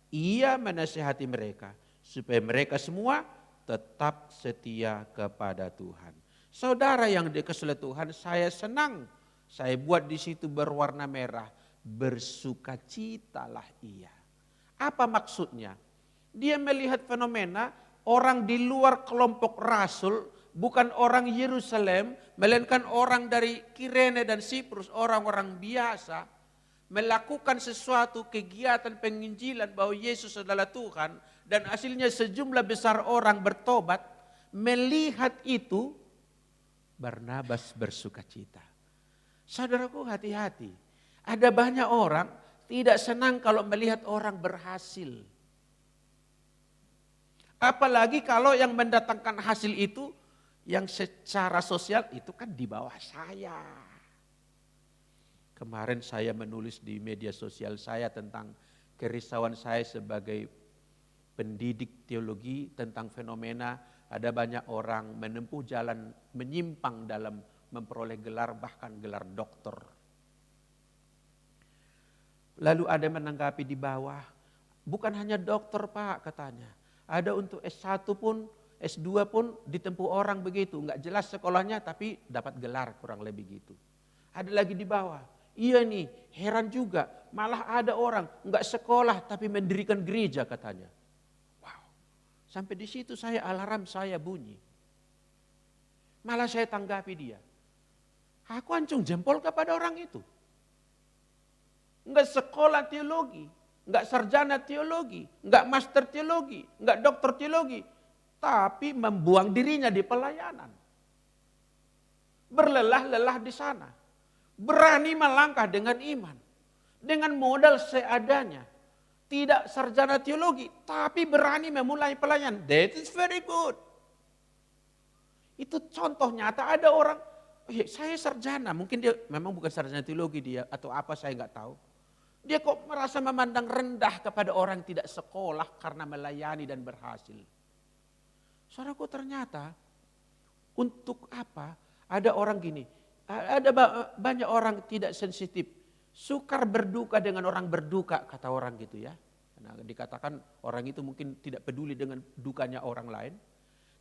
Ia menasihati mereka supaya mereka semua tetap setia kepada Tuhan. Saudara yang dikasihi Tuhan, saya senang. Saya buat di situ berwarna merah. Bersukacitalah ia. Apa maksudnya? Dia melihat fenomena orang di luar kelompok rasul, bukan orang Yerusalem, melainkan orang dari Kirene dan Siprus, orang-orang biasa, melakukan sesuatu kegiatan penginjilan bahwa Yesus adalah Tuhan, dan hasilnya sejumlah besar orang bertobat. Melihat itu, Barnabas bersukacita. Saudaraku, hati-hati. Ada banyak orang tidak senang kalau melihat orang berhasil. Apalagi kalau yang mendatangkan hasil itu yang secara sosial itu kan di bawah saya. Kemarin saya menulis di media sosial saya tentang kerisauan saya sebagai pendidik teologi tentang fenomena ada banyak orang menempuh jalan menyimpang dalam memperoleh gelar, bahkan gelar doktor. Lalu ada yang menanggapi di bawah, bukan hanya dokter Pak katanya, ada untuk S1 pun, S2 pun ditempuh orang begitu, nggak jelas sekolahnya tapi dapat gelar kurang lebih gitu. Ada lagi di bawah, iya nih heran juga, malah ada orang nggak sekolah tapi mendirikan gereja katanya. Wow, sampai di situ alarm saya bunyi. Malah saya tanggapi dia, aku acung jempol kepada orang itu. Enggak sekolah teologi, enggak sarjana teologi, enggak master teologi, enggak dokter teologi, tapi membuang dirinya di pelayanan. Berlelah-lelah di sana, berani melangkah dengan iman, dengan modal seadanya, tidak sarjana teologi, tapi berani memulai pelayanan. That is very good. Itu contoh nyata, ada orang, saya sarjana, mungkin dia memang bukan sarjana teologi dia atau apa saya enggak tahu. Dia kok merasa memandang rendah kepada orang yang tidak sekolah karena melayani dan berhasil. Saudaraku, ternyata untuk apa? Ada orang gini, ada banyak orang tidak sensitif. Sukar berduka dengan orang berduka, kata orang gitu ya. Nah, dikatakan orang itu mungkin tidak peduli dengan dukanya orang lain.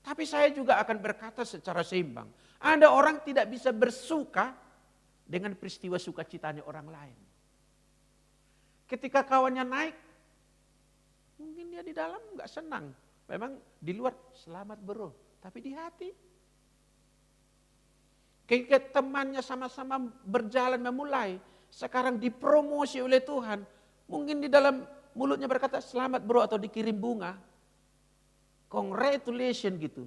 Tapi saya juga akan berkata secara seimbang. Ada orang tidak bisa bersuka dengan peristiwa sukacitanya orang lain. Ketika kawannya naik, mungkin dia di dalam nggak senang. Memang di luar selamat bro, tapi di hati. Ketika temannya sama-sama berjalan memulai, sekarang dipromosi oleh Tuhan. Mungkin di dalam mulutnya berkata selamat bro atau dikirim bunga. Congratulations gitu.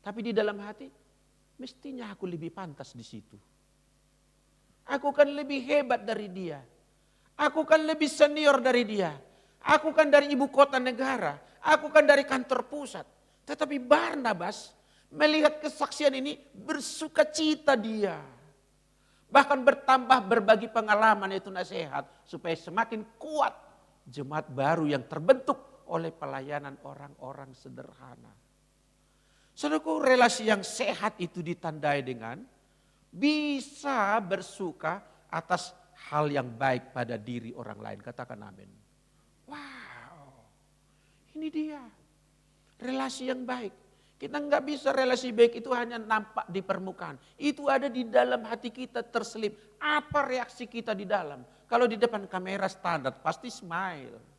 Tapi di dalam hati, mestinya aku lebih pantas di situ. Aku kan lebih hebat dari dia. Aku kan lebih senior dari dia. Aku kan dari ibu kota negara. Aku kan dari kantor pusat. Tetapi Barnabas melihat kesaksian ini bersukacita dia. Bahkan bertambah berbagi pengalaman itu nasihat. Supaya semakin kuat jemaat baru yang terbentuk oleh pelayanan orang-orang sederhana. Saudaraku, relasi yang sehat itu ditandai dengan bisa bersuka atas hal yang baik pada diri orang lain. Katakan amin. Wow, ini dia relasi yang baik. Kita nggak bisa relasi baik itu hanya nampak di permukaan. Itu ada di dalam hati kita terselip. Apa reaksi kita di dalam? Kalau di depan kamera standar pasti smile.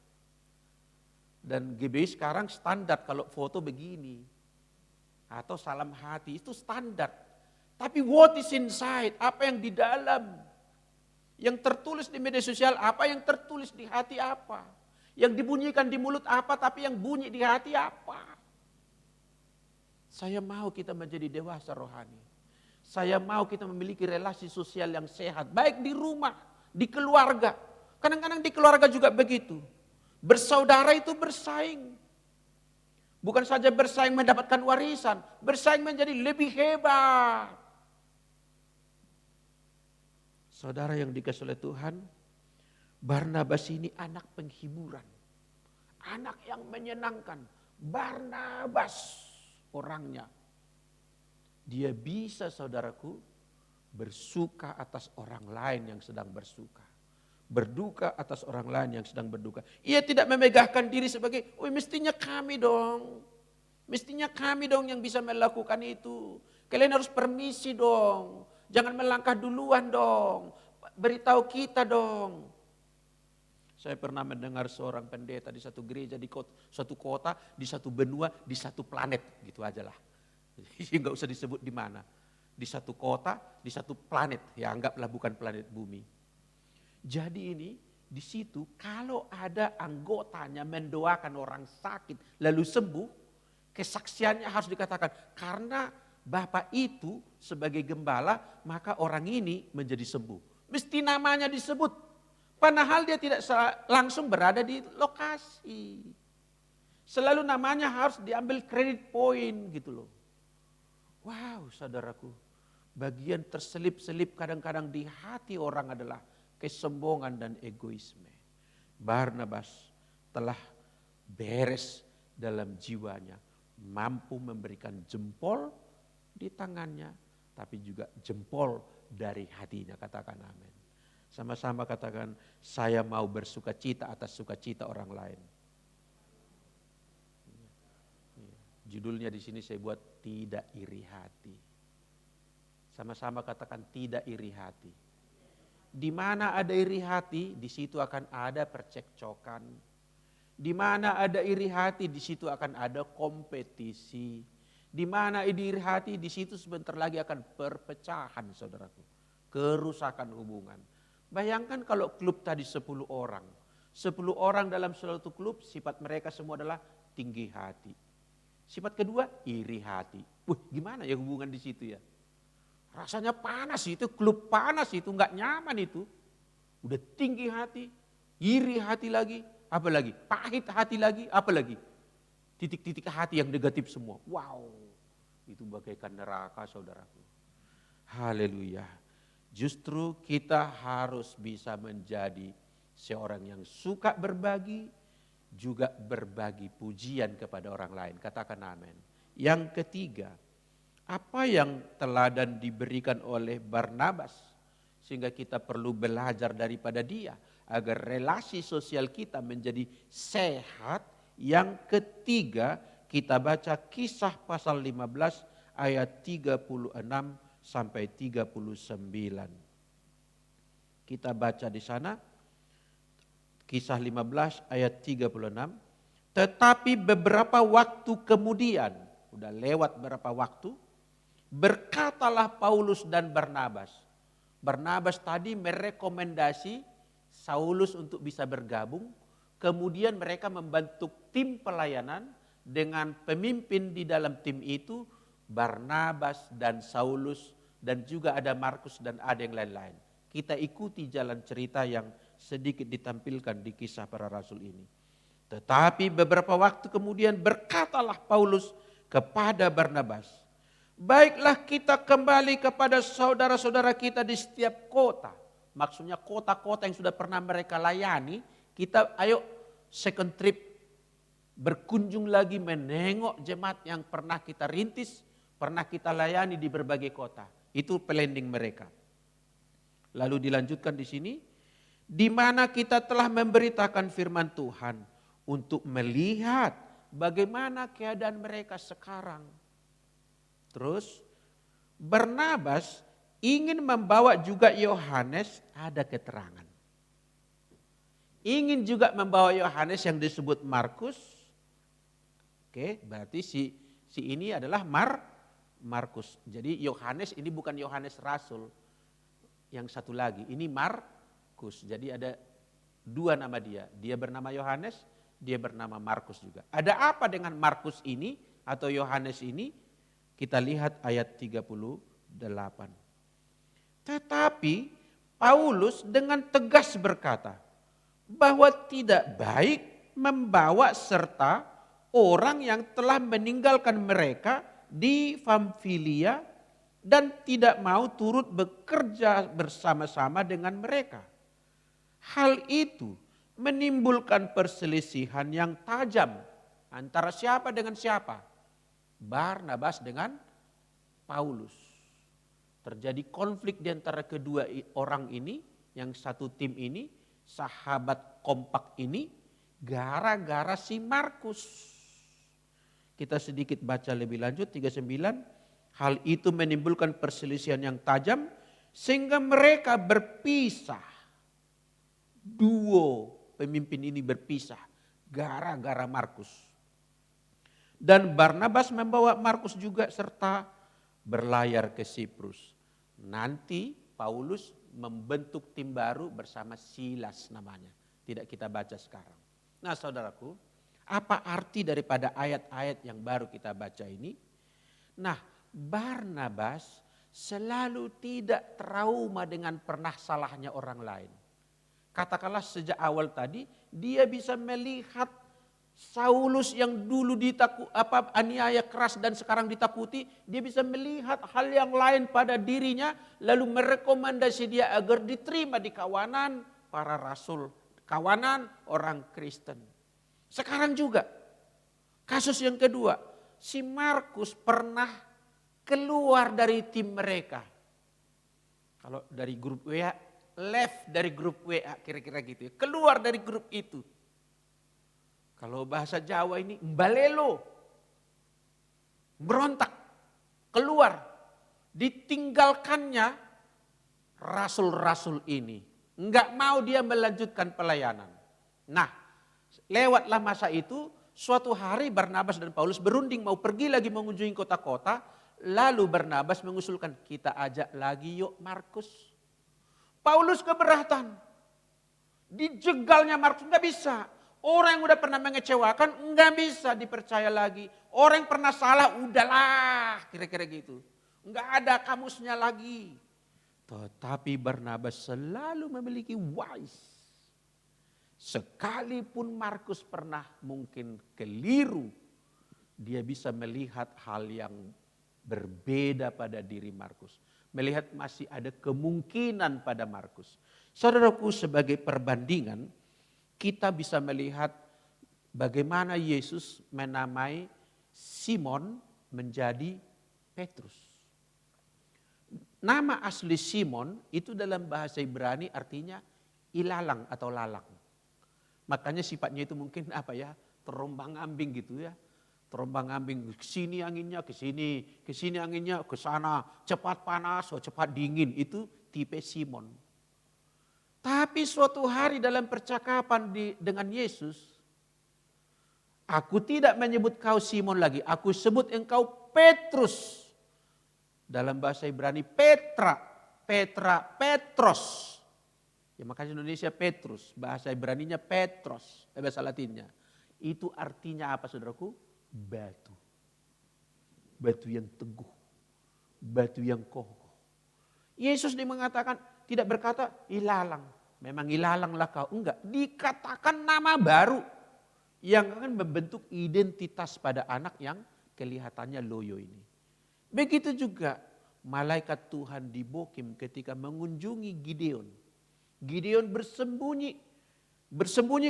Dan GBI sekarang standar kalau foto begini. Atau salam hati itu standar. Tapi what is inside? Apa yang di dalam? Yang tertulis di media sosial apa, yang tertulis di hati apa. Yang dibunyikan di mulut apa, tapi yang bunyi di hati apa. Saya mau kita menjadi dewasa rohani. Saya mau kita memiliki relasi sosial yang sehat. Baik di rumah, di keluarga. Kadang-kadang di keluarga juga begitu. Bersaudara itu bersaing. Bukan saja bersaing mendapatkan warisan. Bersaing menjadi lebih hebat. Saudara yang dikasihi oleh Tuhan, Barnabas ini anak penghiburan. Anak yang menyenangkan. Barnabas orangnya. Dia bisa, saudaraku, bersuka atas orang lain yang sedang bersuka. Berduka atas orang lain yang sedang berduka. Ia tidak memegahkan diri sebagai, mestinya kami dong. Mestinya kami dong yang bisa melakukan itu. Kalian harus permisi dong. Jangan melangkah duluan dong. Beritahu kita dong. Saya pernah mendengar seorang pendeta di satu gereja, di suatu kota, di satu benua, di satu planet. Gitu aja lah. Enggak usah disebut di mana. Di satu kota, di satu planet. Ya anggaplah bukan planet bumi. Jadi ini di situ kalau ada anggotanya mendoakan orang sakit lalu sembuh, kesaksiannya harus dikatakan karena Bapak itu sebagai gembala, maka orang ini menjadi sembuh. Mesti namanya disebut. Padahal dia tidak langsung berada di lokasi. Selalu namanya harus diambil credit point gitu loh. Wow, saudaraku. Bagian terselip-selip kadang-kadang di hati orang adalah kesombongan dan egoisme. Barnabas telah beres dalam jiwanya, mampu memberikan jempol di tangannya, tapi juga jempol dari hatinya. Katakan amin. Sama-sama katakan, saya mau bersukacita atas sukacita orang lain. Judulnya di sini saya buat tidak iri hati. Sama-sama katakan tidak iri hati. Di mana ada iri hati, di situ akan ada percekcokan. Di mana ada iri hati, di situ akan ada kompetisi. Di mana ada iri hati, di situ sebentar lagi akan perpecahan, saudaraku. Kerusakan hubungan. Bayangkan kalau klub tadi 10 orang. 10 orang dalam suatu klub, sifat mereka semua adalah tinggi hati. Sifat kedua, iri hati. Gimana ya hubungan di situ ya? Rasanya panas itu, klub panas itu, nggak nyaman itu. Udah tinggi hati, iri hati lagi, apa lagi? Pahit hati lagi, apa lagi? Titik-titik hati yang negatif semua. Wow, itu bagaikan neraka, saudaraku. Haleluya. Justru kita harus bisa menjadi seorang yang suka berbagi, juga berbagi pujian kepada orang lain. Katakan amin. Yang ketiga, apa yang teladan diberikan oleh Barnabas sehingga kita perlu belajar daripada dia agar relasi sosial kita menjadi sehat. Yang ketiga, kita baca Kisah pasal 15 ayat 36 sampai 39. Kita baca di sana. Kisah 15 ayat 36. Tetapi beberapa waktu kemudian, udah lewat beberapa waktu, berkatalah Paulus dan Barnabas. Barnabas tadi merekomendasi Saulus untuk bisa bergabung. Kemudian mereka membentuk tim pelayanan dengan pemimpin di dalam tim itu Barnabas dan Saulus dan juga ada Markus dan ada yang lain-lain. Kita ikuti jalan cerita yang sedikit ditampilkan di Kisah Para Rasul ini. Tetapi beberapa waktu kemudian berkatalah Paulus kepada Barnabas, baiklah kita kembali kepada saudara-saudara kita di setiap kota. Maksudnya kota-kota yang sudah pernah mereka layani, kita ayo second trip, berkunjung lagi menengok jemaat yang pernah kita rintis, pernah kita layani di berbagai kota. Itu planning mereka. Lalu dilanjutkan di sini, di mana kita telah memberitakan firman Tuhan untuk melihat bagaimana keadaan mereka sekarang. Terus Barnabas ingin membawa juga Yohanes, ada keterangan. Ingin juga membawa Yohanes yang disebut Markus. Oke, berarti si ini adalah Markus. Jadi Yohanes ini bukan Yohanes Rasul. Yang satu lagi, ini Markus. Jadi ada dua nama dia. Dia bernama Yohanes, dia bernama Markus juga. Ada apa dengan Markus ini atau Yohanes ini? Kita lihat ayat 38. Tetapi Paulus dengan tegas berkata bahwa tidak baik membawa serta orang yang telah meninggalkan mereka di Pamfilia dan tidak mau turut bekerja bersama-sama dengan mereka. Hal itu menimbulkan perselisihan yang tajam antara siapa dengan siapa? Barnabas dengan Paulus. Terjadi konflik di antara kedua orang ini, yang satu tim ini, sahabat kompak ini, gara-gara si Markus. Kita sedikit baca lebih lanjut, 39. Hal itu menimbulkan perselisihan yang tajam sehingga mereka berpisah. Duo pemimpin ini berpisah gara-gara Markus. Dan Barnabas membawa Markus juga serta berlayar ke Siprus. Nanti Paulus membentuk tim baru bersama Silas namanya. Tidak kita baca sekarang. Nah saudaraku, apa arti daripada ayat-ayat yang baru kita baca ini? Nah, Barnabas selalu tidak trauma dengan pernah salahnya orang lain. Katakanlah sejak awal tadi dia bisa melihat Saulus yang dulu aniaya keras dan sekarang ditakuti, dia bisa melihat hal yang lain pada dirinya lalu merekomendasi dia agar diterima di kawanan para rasul kawanan orang Kristen. Sekarang juga, kasus yang kedua, si Markus pernah keluar dari tim mereka. Kalau dari grup WA, left dari grup WA, kira-kira gitu ya. Keluar dari grup itu. Kalau bahasa Jawa ini, mbalelo. Berontak, keluar. Ditinggalkannya rasul-rasul ini. Enggak mau dia melanjutkan pelayanan. Nah, lewatlah masa itu, suatu hari Barnabas dan Paulus berunding mau pergi lagi mengunjungi kota-kota. Lalu Barnabas mengusulkan, kita ajak lagi yuk Markus. Paulus keberatan. Dijegalnya Markus, enggak bisa. Orang yang udah pernah mengecewakan enggak bisa dipercaya lagi. Orang yang pernah salah udahlah, kira-kira gitu. Enggak ada kamusnya lagi. Tetapi Barnabas selalu memiliki wise. Sekalipun Markus pernah mungkin keliru, dia bisa melihat hal yang berbeda pada diri Markus. Melihat masih ada kemungkinan pada Markus. Saudaraku, sebagai perbandingan, kita bisa melihat bagaimana Yesus menamai Simon menjadi Petrus. Nama asli Simon itu dalam bahasa Ibrani artinya ilalang atau lalang. Makanya sifatnya itu mungkin terombang-ambing gitu ya. Terombang-ambing, ke sini anginnya, ke sini anginnya, ke sana, cepat panas, cepat dingin, itu tipe Simon. Tapi suatu hari dalam percakapan dengan Yesus, aku tidak menyebut kau Simon lagi, aku sebut engkau Petrus. Dalam bahasa Ibrani Petros. Ya makanya Indonesia Petrus, bahasa Ibraninya Petros, bahasa Latinnya. Itu artinya apa saudaraku? Batu. Batu yang teguh, batu yang kokoh. Yesus dia mengatakan, tidak berkata ilalang. Memang ilalanglah kau. Enggak, dikatakan nama baru yang akan membentuk identitas pada anak yang kelihatannya loyo ini. Begitu juga malaikat Tuhan di Bokim ketika mengunjungi Gideon. Gideon bersembunyi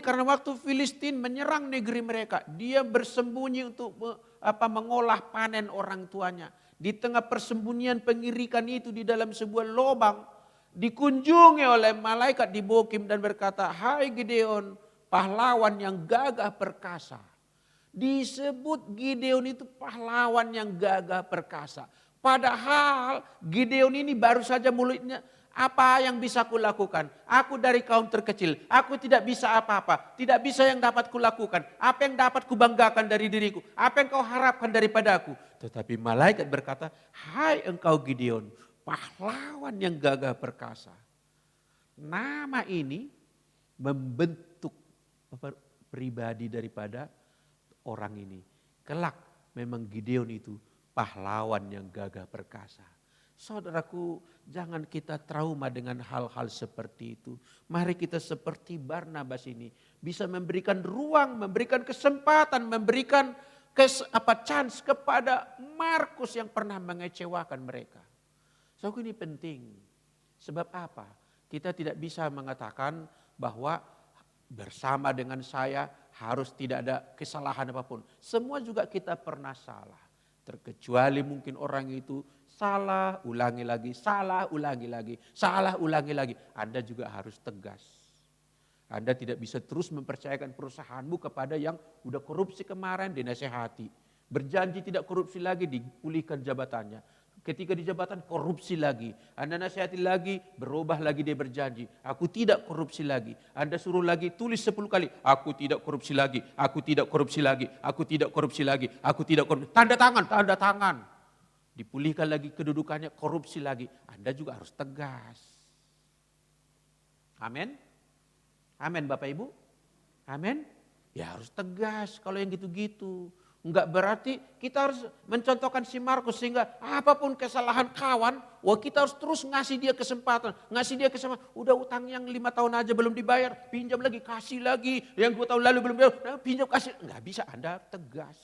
karena waktu Filistin menyerang negeri mereka. Dia bersembunyi untuk mengolah panen orang tuanya. Di tengah persembunyian pengirikan itu di dalam sebuah lubang, dikunjungi oleh malaikat di Bokim dan berkata, hai Gideon, pahlawan yang gagah perkasa. Disebut Gideon itu pahlawan yang gagah perkasa. Padahal Gideon ini baru saja mulutnya, apa yang bisa kulakukan? Aku dari kaum terkecil, aku tidak bisa apa-apa, tidak bisa yang dapat kulakukan. Apa yang dapat kubanggakan dari diriku? Apa yang kau harapkan daripada aku? Tetapi malaikat berkata, hai engkau Gideon, pahlawan yang gagah perkasa. Nama ini membentuk pribadi daripada orang ini. Kelak memang Gideon itu pahlawan yang gagah perkasa. Saudaraku, jangan kita trauma dengan hal-hal seperti itu. Mari kita seperti Barnabas ini bisa memberikan ruang, memberikan kesempatan, memberikan chance kepada Markus yang pernah mengecewakan mereka. Saudaraku, ini penting. Sebab apa? Kita tidak bisa mengatakan bahwa bersama dengan saya harus tidak ada kesalahan apapun. Semua juga kita pernah salah. Terkecuali mungkin orang itu salah, ulangi lagi, salah, ulangi lagi, salah, ulangi lagi. Anda juga harus tegas. Anda tidak bisa terus mempercayakan perusahaanmu kepada yang udah korupsi kemarin, dinasehati. Berjanji tidak korupsi lagi, dipulihkan jabatannya. Ketika di jabatan korupsi lagi. Anda nasihati lagi, berubah lagi dia berjanji. Aku tidak korupsi lagi. Anda suruh lagi tulis 10 kali. Aku tidak korupsi lagi, aku tidak korupsi lagi, aku tidak korupsi lagi, aku tidak korupsi. Tanda tangan. Dipulihkan lagi kedudukannya, korupsi lagi. Anda juga harus tegas. Amin. Amin Bapak Ibu. Amin. Ya harus tegas kalau yang gitu-gitu. Enggak berarti kita harus mencontohkan si Markus sehingga apapun kesalahan kawan, kita harus terus ngasih dia kesempatan. Udah utang yang 5 tahun aja belum dibayar, pinjam lagi, kasih lagi. Yang 2 tahun lalu belum dibayar, pinjam kasih. Enggak bisa, Anda tegas.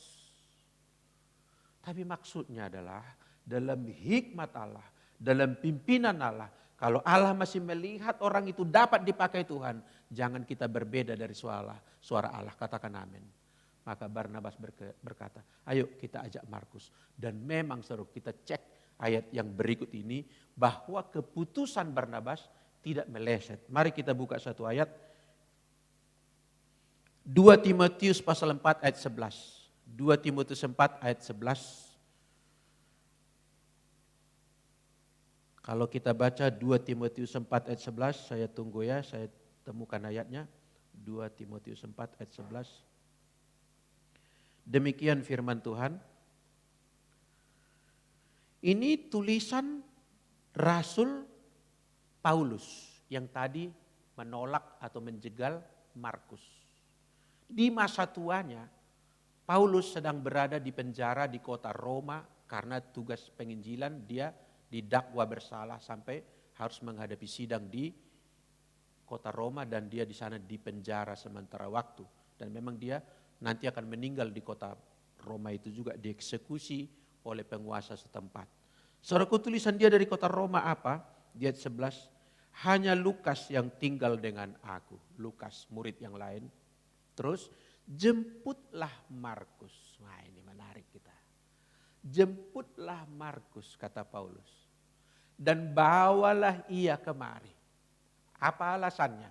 Tapi maksudnya adalah dalam hikmat Allah, dalam pimpinan Allah, Kalau Allah masih melihat orang itu dapat dipakai Tuhan, jangan kita berbeda dari suara Allah. Katakan amin. Maka Barnabas berkata, ayo kita ajak Markus. Dan memang seru kita cek ayat yang berikut ini, bahwa keputusan Barnabas tidak meleset. Mari kita buka satu ayat. 2 Timotius pasal 4 ayat 11. 2 Timotius 4 ayat 11. Kalau kita baca 2 Timotius 4 ayat 11, saya tunggu ya, saya temukan ayatnya. 2 Timotius 4 ayat 11. Demikian firman Tuhan. Ini tulisan Rasul Paulus yang tadi menolak atau menjegal Markus. Di masa tuanya, Paulus sedang berada di penjara di kota Roma karena tugas penginjilan. Dia didakwa bersalah sampai harus menghadapi sidang di kota Roma dan dia di sana dipenjara sementara waktu. Dan memang dia nanti akan meninggal di kota Roma itu juga, dieksekusi oleh penguasa setempat. Saudaraku, tulisan dia dari kota Roma apa? Di ayat 11, hanya Lukas yang tinggal dengan aku. Lukas, murid yang lain. Terus, jemputlah Markus. Wah, ini menarik kita. Jemputlah Markus, kata Paulus. Dan bawalah ia kemari. Apa alasannya?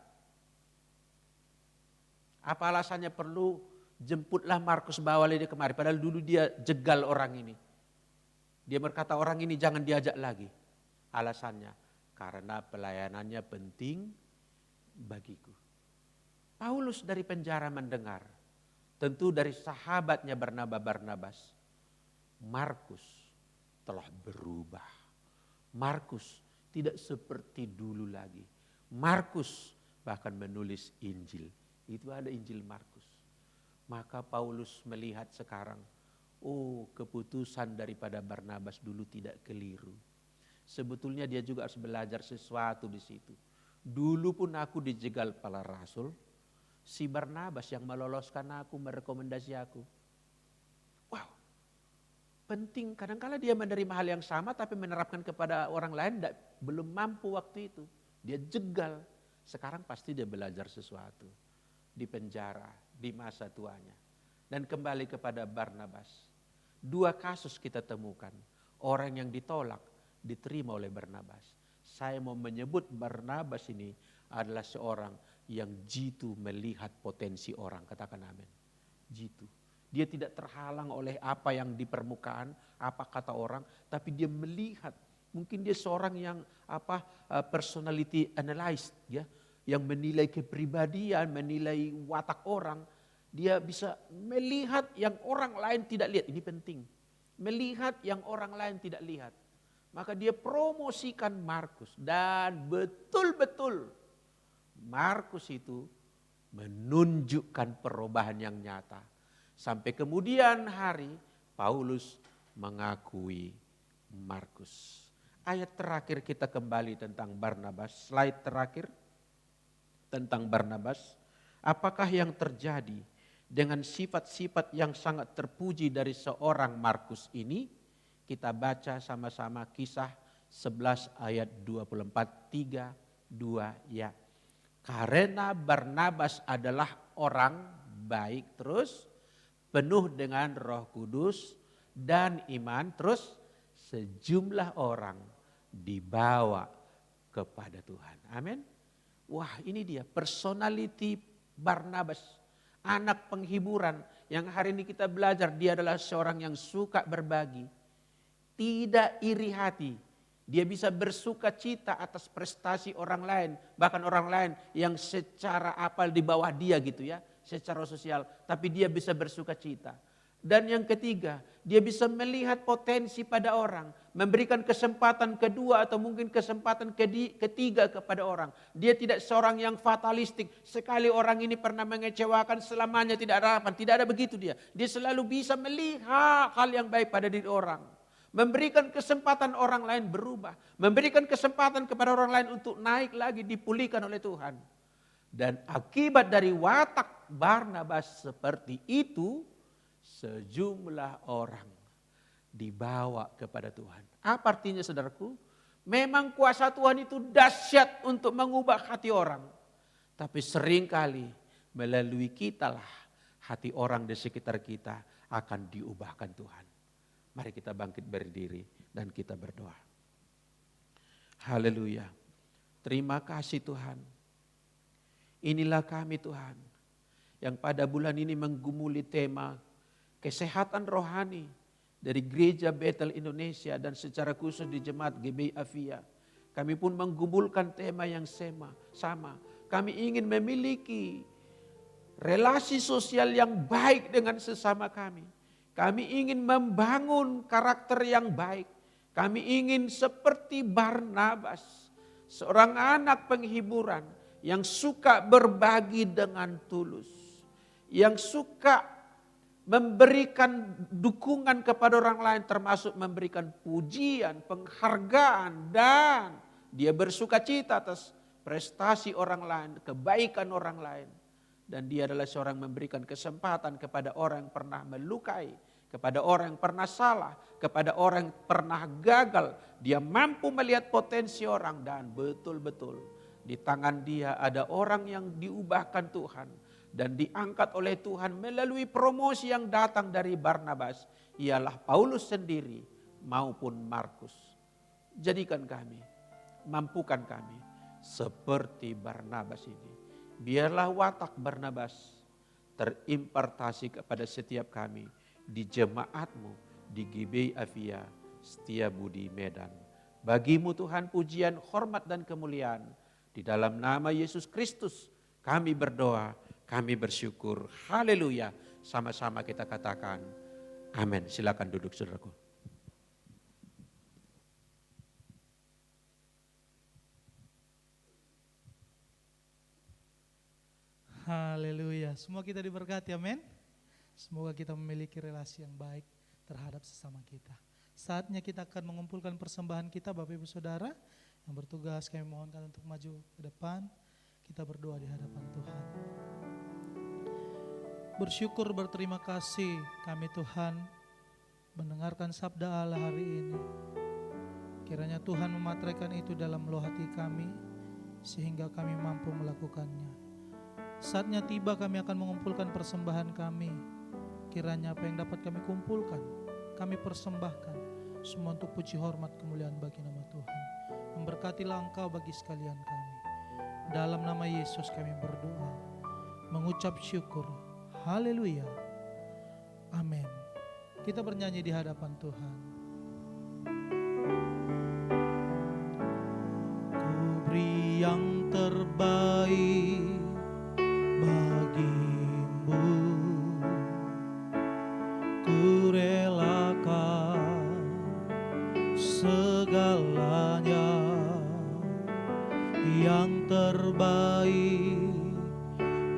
Apa alasannya perlu jemputlah Markus, bawalah dia kemari. Padahal dulu dia jegal orang ini. Dia berkata orang ini jangan diajak lagi. Alasannya, karena pelayanannya penting bagiku. Paulus dari penjara mendengar. Tentu dari sahabatnya Barnabas. Markus telah berubah. Markus tidak seperti dulu lagi. Markus bahkan menulis Injil. Itu ada Injil Markus. Maka Paulus melihat sekarang, oh, keputusan daripada Barnabas dulu tidak keliru. Sebetulnya dia juga harus belajar sesuatu di situ. Dulu pun aku dijegal para rasul. Si Barnabas yang meloloskan aku, merekomendasi aku. Wow, penting. Kadang-kala dia menerima hal yang sama tapi menerapkan kepada orang lain belum mampu waktu itu. Dia jegal. Sekarang pasti dia belajar sesuatu. Di penjara, di masa tuanya. Dan kembali kepada Barnabas. 2 kasus kita temukan. Orang yang ditolak, diterima oleh Barnabas. Saya mau menyebut Barnabas ini adalah seorang yang jitu melihat potensi orang. Katakan amin. Jitu. Dia tidak terhalang oleh apa yang di permukaan, apa kata orang, tapi dia melihat. Mungkin dia seorang yang personality analyst, ya, yang menilai kepribadian, menilai watak orang. Dia bisa melihat yang orang lain tidak lihat. Ini penting. Melihat yang orang lain tidak lihat. Maka dia promosikan Markus. Dan betul-betul Markus itu menunjukkan perubahan yang nyata. Sampai kemudian hari Paulus mengakui Markus. Ayat terakhir kita kembali tentang Barnabas. Slide terakhir tentang Barnabas. Apakah yang terjadi dengan sifat-sifat yang sangat terpuji dari seorang Markus ini? Kita baca sama-sama Kisah 11 ayat 24, 3, 2 ya. Karena Barnabas adalah orang baik, terus penuh dengan Roh Kudus dan iman, terus sejumlah orang dibawa kepada Tuhan. Amin. Wah, ini dia personality Barnabas, anak penghiburan yang hari ini kita belajar. Dia adalah seorang yang suka berbagi, tidak iri hati. Dia bisa bersuka cita atas prestasi orang lain, bahkan orang lain yang secara apal di bawah dia gitu ya, secara sosial, tapi dia bisa bersuka cita. Dan yang ketiga, dia bisa melihat potensi pada orang, memberikan kesempatan kedua atau mungkin kesempatan ketiga kepada orang. Dia tidak seorang yang fatalistik, sekali orang ini pernah mengecewakan selamanya tidak ada harapan, tidak ada begitu dia. Dia selalu bisa melihat hal yang baik pada diri orang. Memberikan kesempatan orang lain berubah. Memberikan kesempatan kepada orang lain untuk naik lagi, dipulihkan oleh Tuhan. Dan akibat dari watak Barnabas seperti itu, sejumlah orang dibawa kepada Tuhan. Apa artinya saudaraku? Memang kuasa Tuhan itu dahsyat untuk mengubah hati orang. Tapi seringkali melalui kitalah hati orang di sekitar kita akan diubahkan Tuhan. Mari kita bangkit berdiri dan kita berdoa. Haleluya. Terima kasih Tuhan. Inilah kami Tuhan yang pada bulan ini menggumuli tema kesehatan rohani dari Gereja Bethel Indonesia dan secara khusus di Jemaat GBI Avia. Kami pun menggumulkan tema yang sama. Kami ingin memiliki relasi sosial yang baik dengan sesama kami. Kami ingin membangun karakter yang baik. Kami ingin seperti Barnabas, seorang anak penghiburan yang suka berbagi dengan tulus, yang suka memberikan dukungan kepada orang lain, termasuk memberikan pujian, penghargaan, dan dia bersuka cita atas prestasi orang lain, kebaikan orang lain. Dan dia adalah seorang memberikan kesempatan kepada orang yang pernah melukai, kepada orang yang pernah salah, kepada orang yang pernah gagal. Dia mampu melihat potensi orang dan betul-betul di tangan dia ada orang yang diubahkan Tuhan dan diangkat oleh Tuhan melalui promosi yang datang dari Barnabas, ialah Paulus sendiri maupun Markus. Jadikan kami, mampukan kami seperti Barnabas ini. Biarlah watak Barnabas terimpartasi kepada setiap kami di jemaat-Mu di GBI Avia Setiabudi Medan. Bagimu Tuhan pujian, hormat dan kemuliaan. Di dalam nama Yesus Kristus kami berdoa, kami bersyukur. Haleluya. Sama-sama kita katakan amin. Silakan duduk saudaraku. Haleluya. Semua kita diberkati, amin. Semoga kita memiliki relasi yang baik terhadap sesama kita. Saatnya kita akan mengumpulkan persembahan kita, Bapak Ibu Saudara yang bertugas, kami mohonkan untuk maju ke depan. Kita berdoa di hadapan Tuhan. Bersyukur, berterima kasih kami Tuhan mendengarkan sabda Allah hari ini. Kiranya Tuhan memateraikan itu dalam loh hati kami sehingga kami mampu melakukannya. Saatnya tiba kami akan mengumpulkan persembahan kami. Kiranya apa yang dapat kami kumpulkan, kami persembahkan semua untuk puji hormat kemuliaan bagi nama Tuhan. Memberkatilah Engkau bagi sekalian kami. Dalam nama Yesus kami berdoa, mengucap syukur. Haleluya. Amin. Kita bernyanyi di hadapan Tuhan. Ku beri yang terbaik bagimu, ku relakan segalanya, yang terbaik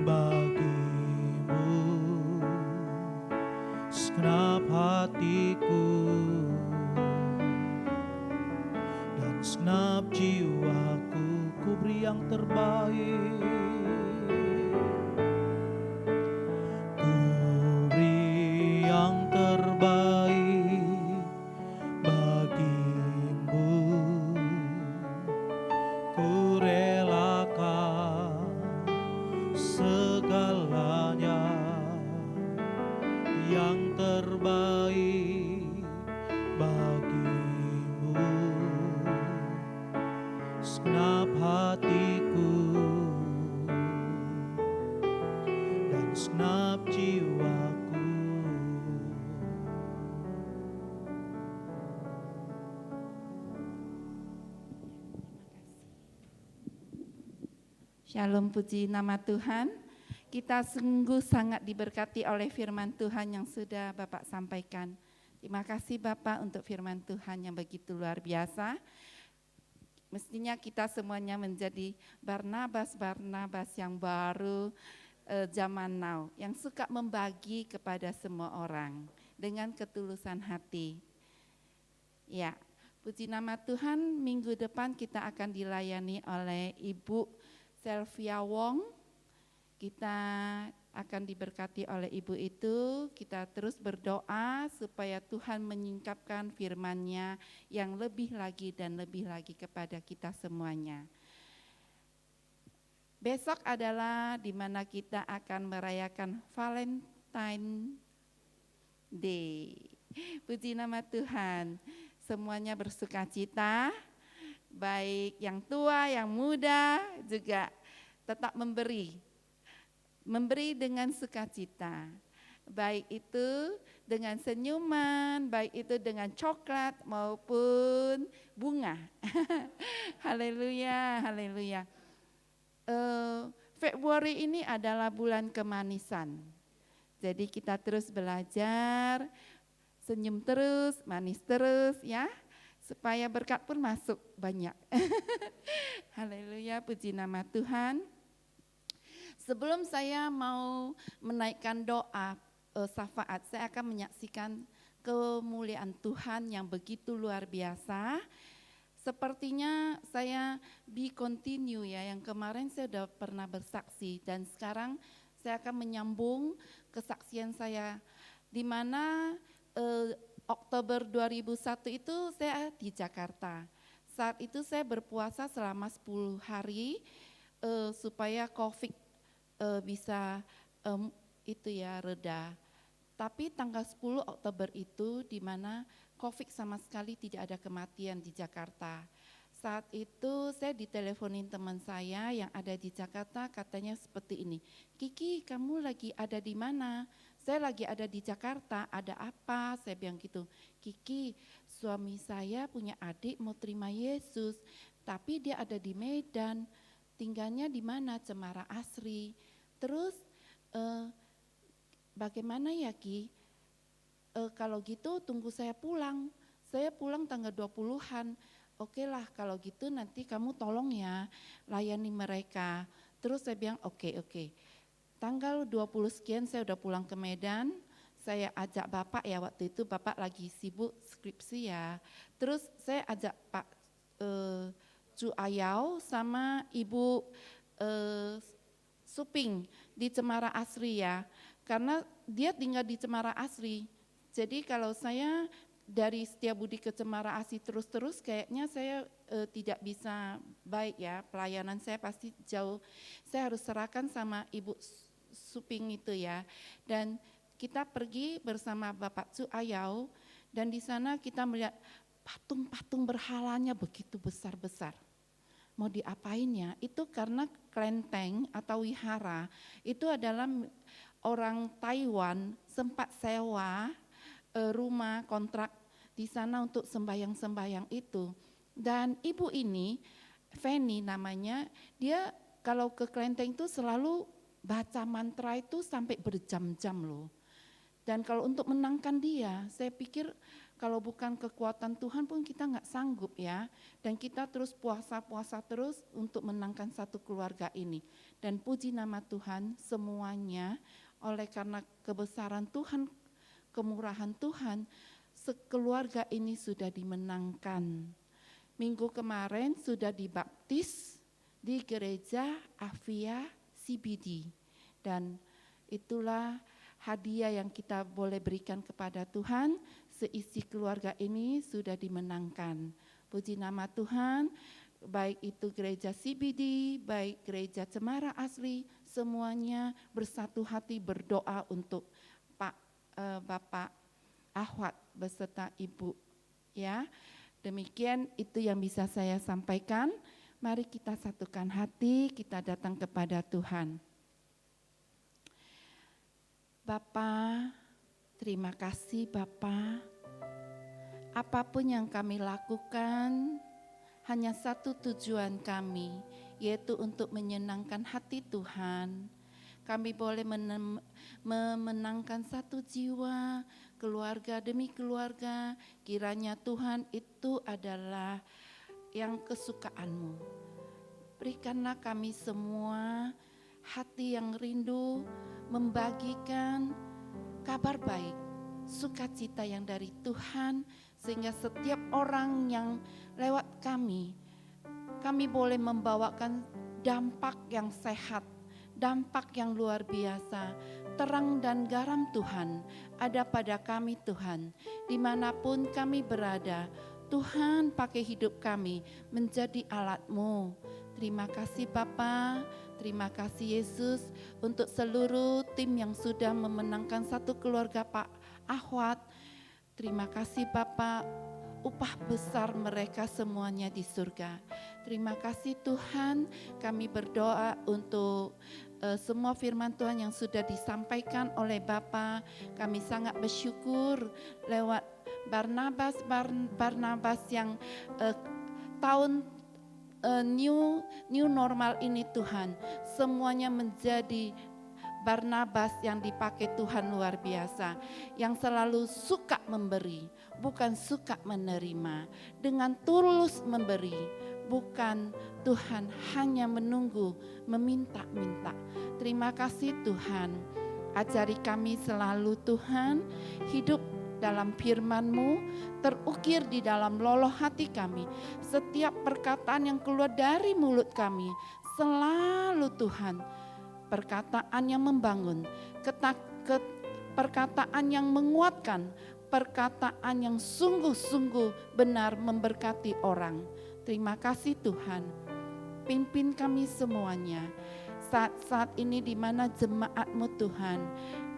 bagimu. Segenap hatiku dan segenap jiwaku, ku beri yang terbaik. Shalom, puji nama Tuhan. Kita sungguh sangat diberkati oleh firman Tuhan yang sudah Bapak sampaikan. Terima kasih Bapak untuk firman Tuhan yang begitu luar biasa. Mestinya kita semuanya menjadi Barnabas yang baru zaman now, yang suka membagi kepada semua orang dengan ketulusan hati. Ya, puji nama Tuhan, minggu depan kita akan dilayani oleh Ibu Selvia Wong. Kita akan diberkati oleh ibu itu. Kita terus berdoa supaya Tuhan menyingkapkan firman-Nya yang lebih lagi dan lebih lagi kepada kita semuanya. Besok adalah di mana kita akan merayakan Valentine Day. Puji nama Tuhan. Semuanya bersukacita, baik yang tua, yang muda juga tetap memberi dengan sukacita. Baik itu dengan senyuman, baik itu dengan coklat maupun bunga. Haleluya, haleluya. Februari ini adalah bulan kemanisan. Jadi kita terus belajar, senyum terus, manis terus ya, supaya berkat pun masuk banyak. Haleluya, puji nama Tuhan. Sebelum saya mau menaikkan doa syafaat, saya akan menyaksikan kemuliaan Tuhan yang begitu luar biasa. Sepertinya saya be continue ya, yang kemarin saya sudah pernah bersaksi dan sekarang saya akan menyambung kesaksian saya di mana Oktober 2001 itu saya di Jakarta. Saat itu saya berpuasa selama 10 hari supaya COVID bisa itu ya reda. Tapi tanggal 10 Oktober itu di mana COVID sama sekali tidak ada kematian di Jakarta. Saat itu saya diteleponin teman saya yang ada di Jakarta, katanya seperti ini, Kiki kamu lagi ada di mana? Saya lagi ada di Jakarta, ada apa? Saya bilang gitu, Kiki suami saya punya adik mau terima Yesus, tapi dia ada di Medan, tinggalnya di mana? Cemara Asri. Terus bagaimana ya Ki? Kalau gitu tunggu saya pulang tanggal 20-an. Oke lah kalau gitu nanti kamu tolong ya layani mereka. Terus saya bilang oke. Tanggal 20 sekian saya udah pulang ke Medan. Saya ajak Bapak ya, waktu itu Bapak lagi sibuk skripsi ya. Terus saya ajak Pak Cu Ayau sama Ibu Suping di Cemara Asri ya, karena dia tinggal di Cemara Asri. Jadi kalau saya dari Setiabudi ke Cemara Asri terus kayaknya saya tidak bisa baik ya, pelayanan saya pasti jauh. Saya harus serahkan sama Ibu Suping itu ya. Dan kita pergi bersama Bapak Cu Ayau dan di sana kita melihat patung-patung berhalanya begitu besar-besar. Mau diapain ya? Itu karena kelenteng atau wihara itu adalah orang Taiwan sempat sewa rumah kontrak di sana untuk sembahyang-sembahyang itu. Dan ibu ini, Feni namanya, dia kalau ke kelenteng itu selalu baca mantra itu sampai berjam-jam loh. Dan kalau untuk menangkan dia, saya pikir kalau bukan kekuatan Tuhan pun kita nggak sanggup ya. Dan kita terus puasa terus untuk menangkan satu keluarga ini. Dan puji nama Tuhan semuanya oleh karena kebesaran Tuhan, kemurahan Tuhan, sekeluarga ini sudah dimenangkan. Minggu kemarin sudah dibaptis di gereja Avia CBD. Dan itulah hadiah yang kita boleh berikan kepada Tuhan, seisi keluarga ini sudah dimenangkan. Puji nama Tuhan, baik itu gereja CBD, baik gereja Cemara Asri, semuanya bersatu hati berdoa untuk Bapak Ahwat beserta Ibu. Ya, demikian itu yang bisa saya sampaikan. Mari kita satukan hati, kita datang kepada Tuhan. Bapa, terima kasih Bapa. Apapun yang kami lakukan, hanya satu tujuan kami, yaitu untuk menyenangkan hati Tuhan. Kami boleh memenangkan satu jiwa, keluarga demi keluarga. Kiranya Tuhan itu adalah yang kesukaan-Mu. Berikanlah kami semua hati yang rindu membagikan kabar baik, sukacita yang dari Tuhan, sehingga setiap orang yang lewat kami boleh membawakan dampak yang sehat, dampak yang luar biasa. Terang dan garam Tuhan ada pada kami Tuhan. Dimanapun kami berada, Tuhan pakai hidup kami menjadi alat-Mu. Terima kasih Bapa, terima kasih Yesus untuk seluruh tim yang sudah memenangkan satu keluarga Pak Ahwat. Terima kasih Bapa, upah besar mereka semuanya di surga. Terima kasih Tuhan, kami berdoa untuk semua firman Tuhan yang sudah disampaikan oleh Bapa. Kami sangat bersyukur lewat Barnabas yang tahun new normal ini Tuhan, semuanya menjadi Barnabas yang dipakai Tuhan luar biasa, yang selalu suka memberi, bukan suka menerima, dengan tulus memberi, bukan Tuhan hanya menunggu, meminta-minta. Terima kasih Tuhan, ajari kami selalu Tuhan, hidup dalam firman-Mu, terukir di dalam loloh hati kami. Setiap perkataan yang keluar dari mulut kami, selalu Tuhan, perkataan yang membangun, perkataan yang menguatkan, perkataan yang sungguh-sungguh benar memberkati orang. Terima kasih Tuhan, pimpin kami semuanya. Saat-saat ini di mana jemaat-Mu Tuhan,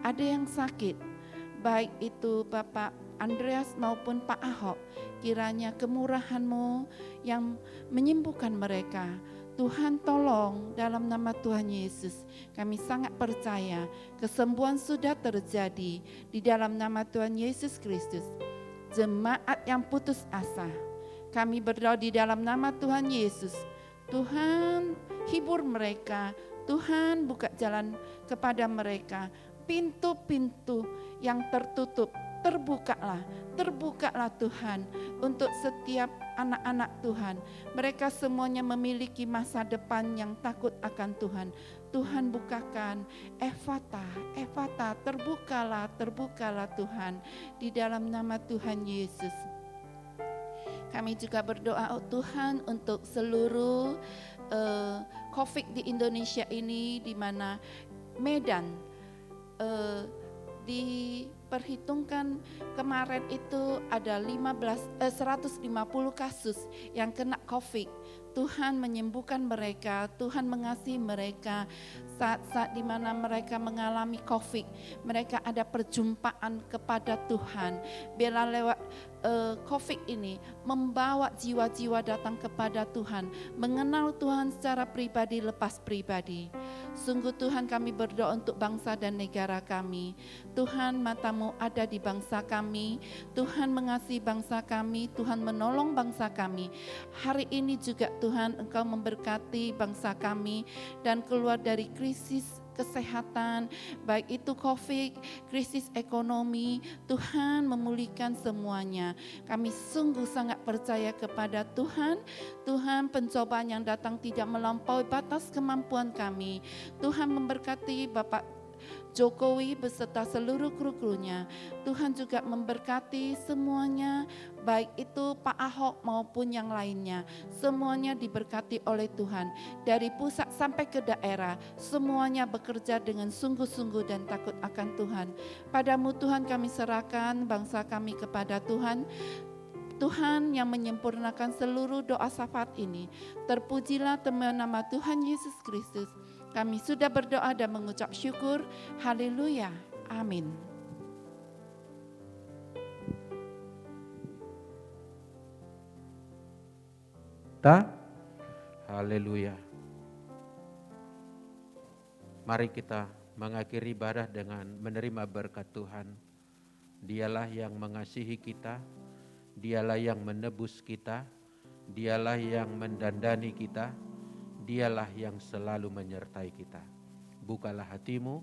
ada yang sakit, baik itu Bapak Andreas maupun Pak Ahok, kiranya kemurahan-Mu yang menyembuhkan mereka. Tuhan tolong dalam nama Tuhan Yesus. Kami sangat percaya kesembuhan sudah terjadi di dalam nama Tuhan Yesus Kristus. Jemaat yang putus asa, kami berdoa di dalam nama Tuhan Yesus. Tuhan hibur mereka, Tuhan buka jalan kepada mereka. Pintu-pintu yang tertutup, terbukalah Tuhan untuk setiap anak-anak Tuhan. Mereka semuanya memiliki masa depan yang takut akan Tuhan. Tuhan bukakan, Efata, terbukalah Tuhan, di dalam nama Tuhan Yesus. Kami juga berdoa Tuhan untuk seluruh COVID di Indonesia ini, di mana Medan diperhitungkan kemarin itu ada 150 kasus yang kena COVID. Tuhan menyembuhkan mereka, Tuhan mengasihi mereka. Saat-saat di mana mereka mengalami COVID, mereka ada perjumpaan kepada Tuhan. Bila lewat COVID ini membawa jiwa-jiwa datang kepada Tuhan, mengenal Tuhan secara pribadi lepas pribadi. Sungguh Tuhan, kami berdoa untuk bangsa dan negara kami. Tuhan, mata-Mu ada di bangsa kami. Tuhan mengasihi bangsa kami, Tuhan menolong bangsa kami. Hari ini juga Tuhan, Engkau memberkati bangsa kami dan keluar dari krisis kesehatan, baik itu COVID, krisis ekonomi. Tuhan memulihkan semuanya. Kami sungguh sangat percaya kepada Tuhan. Tuhan, pencobaan yang datang tidak melampaui batas kemampuan kami. Tuhan memberkati Bapak Jokowi beserta seluruh kru-krunya. Tuhan juga memberkati semuanya, baik itu Pak Ahok maupun yang lainnya. Semuanya diberkati oleh Tuhan. Dari pusat sampai ke daerah, semuanya bekerja dengan sungguh-sungguh dan takut akan Tuhan. Padamu Tuhan kami serahkan bangsa kami kepada Tuhan. Tuhan yang menyempurnakan seluruh doa syafaat ini. Terpujilah nama Tuhan Yesus Kristus. Kami sudah berdoa dan mengucap syukur. Haleluya. Amin. Haleluya. Mari kita mengakhiri ibadah dengan menerima berkat Tuhan. Dialah yang mengasihi kita, Dialah yang menebus kita, Dialah yang mendandani kita, Dialah yang selalu menyertai kita. Bukalah hatimu,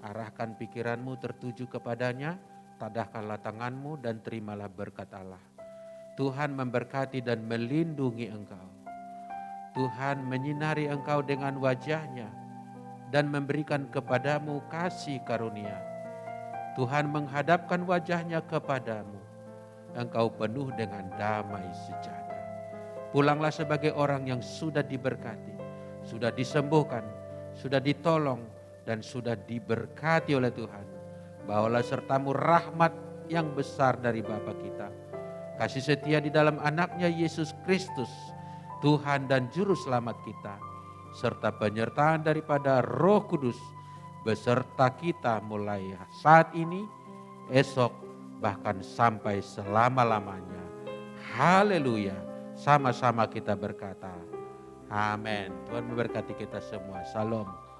arahkan pikiranmu tertuju kepadanya, tadahkanlah tanganmu dan terimalah berkat Allah. Tuhan memberkati dan melindungi engkau. Tuhan menyinari engkau dengan wajahnya dan memberikan kepadamu kasih karunia. Tuhan menghadapkan wajahnya kepadamu. Engkau penuh dengan damai sejahtera. Pulanglah sebagai orang yang sudah diberkati, sudah disembuhkan, sudah ditolong dan sudah diberkati oleh Tuhan. Bawalah sertamu rahmat yang besar dari Bapa kita, kasih setia di dalam anaknya Yesus Kristus, Tuhan dan Juru Selamat kita, serta penyertaan daripada Roh Kudus beserta kita mulai saat ini, esok, bahkan sampai selama-lamanya. Haleluya. Sama-sama kita berkata, amin. Tuhan memberkati kita semua. Shalom.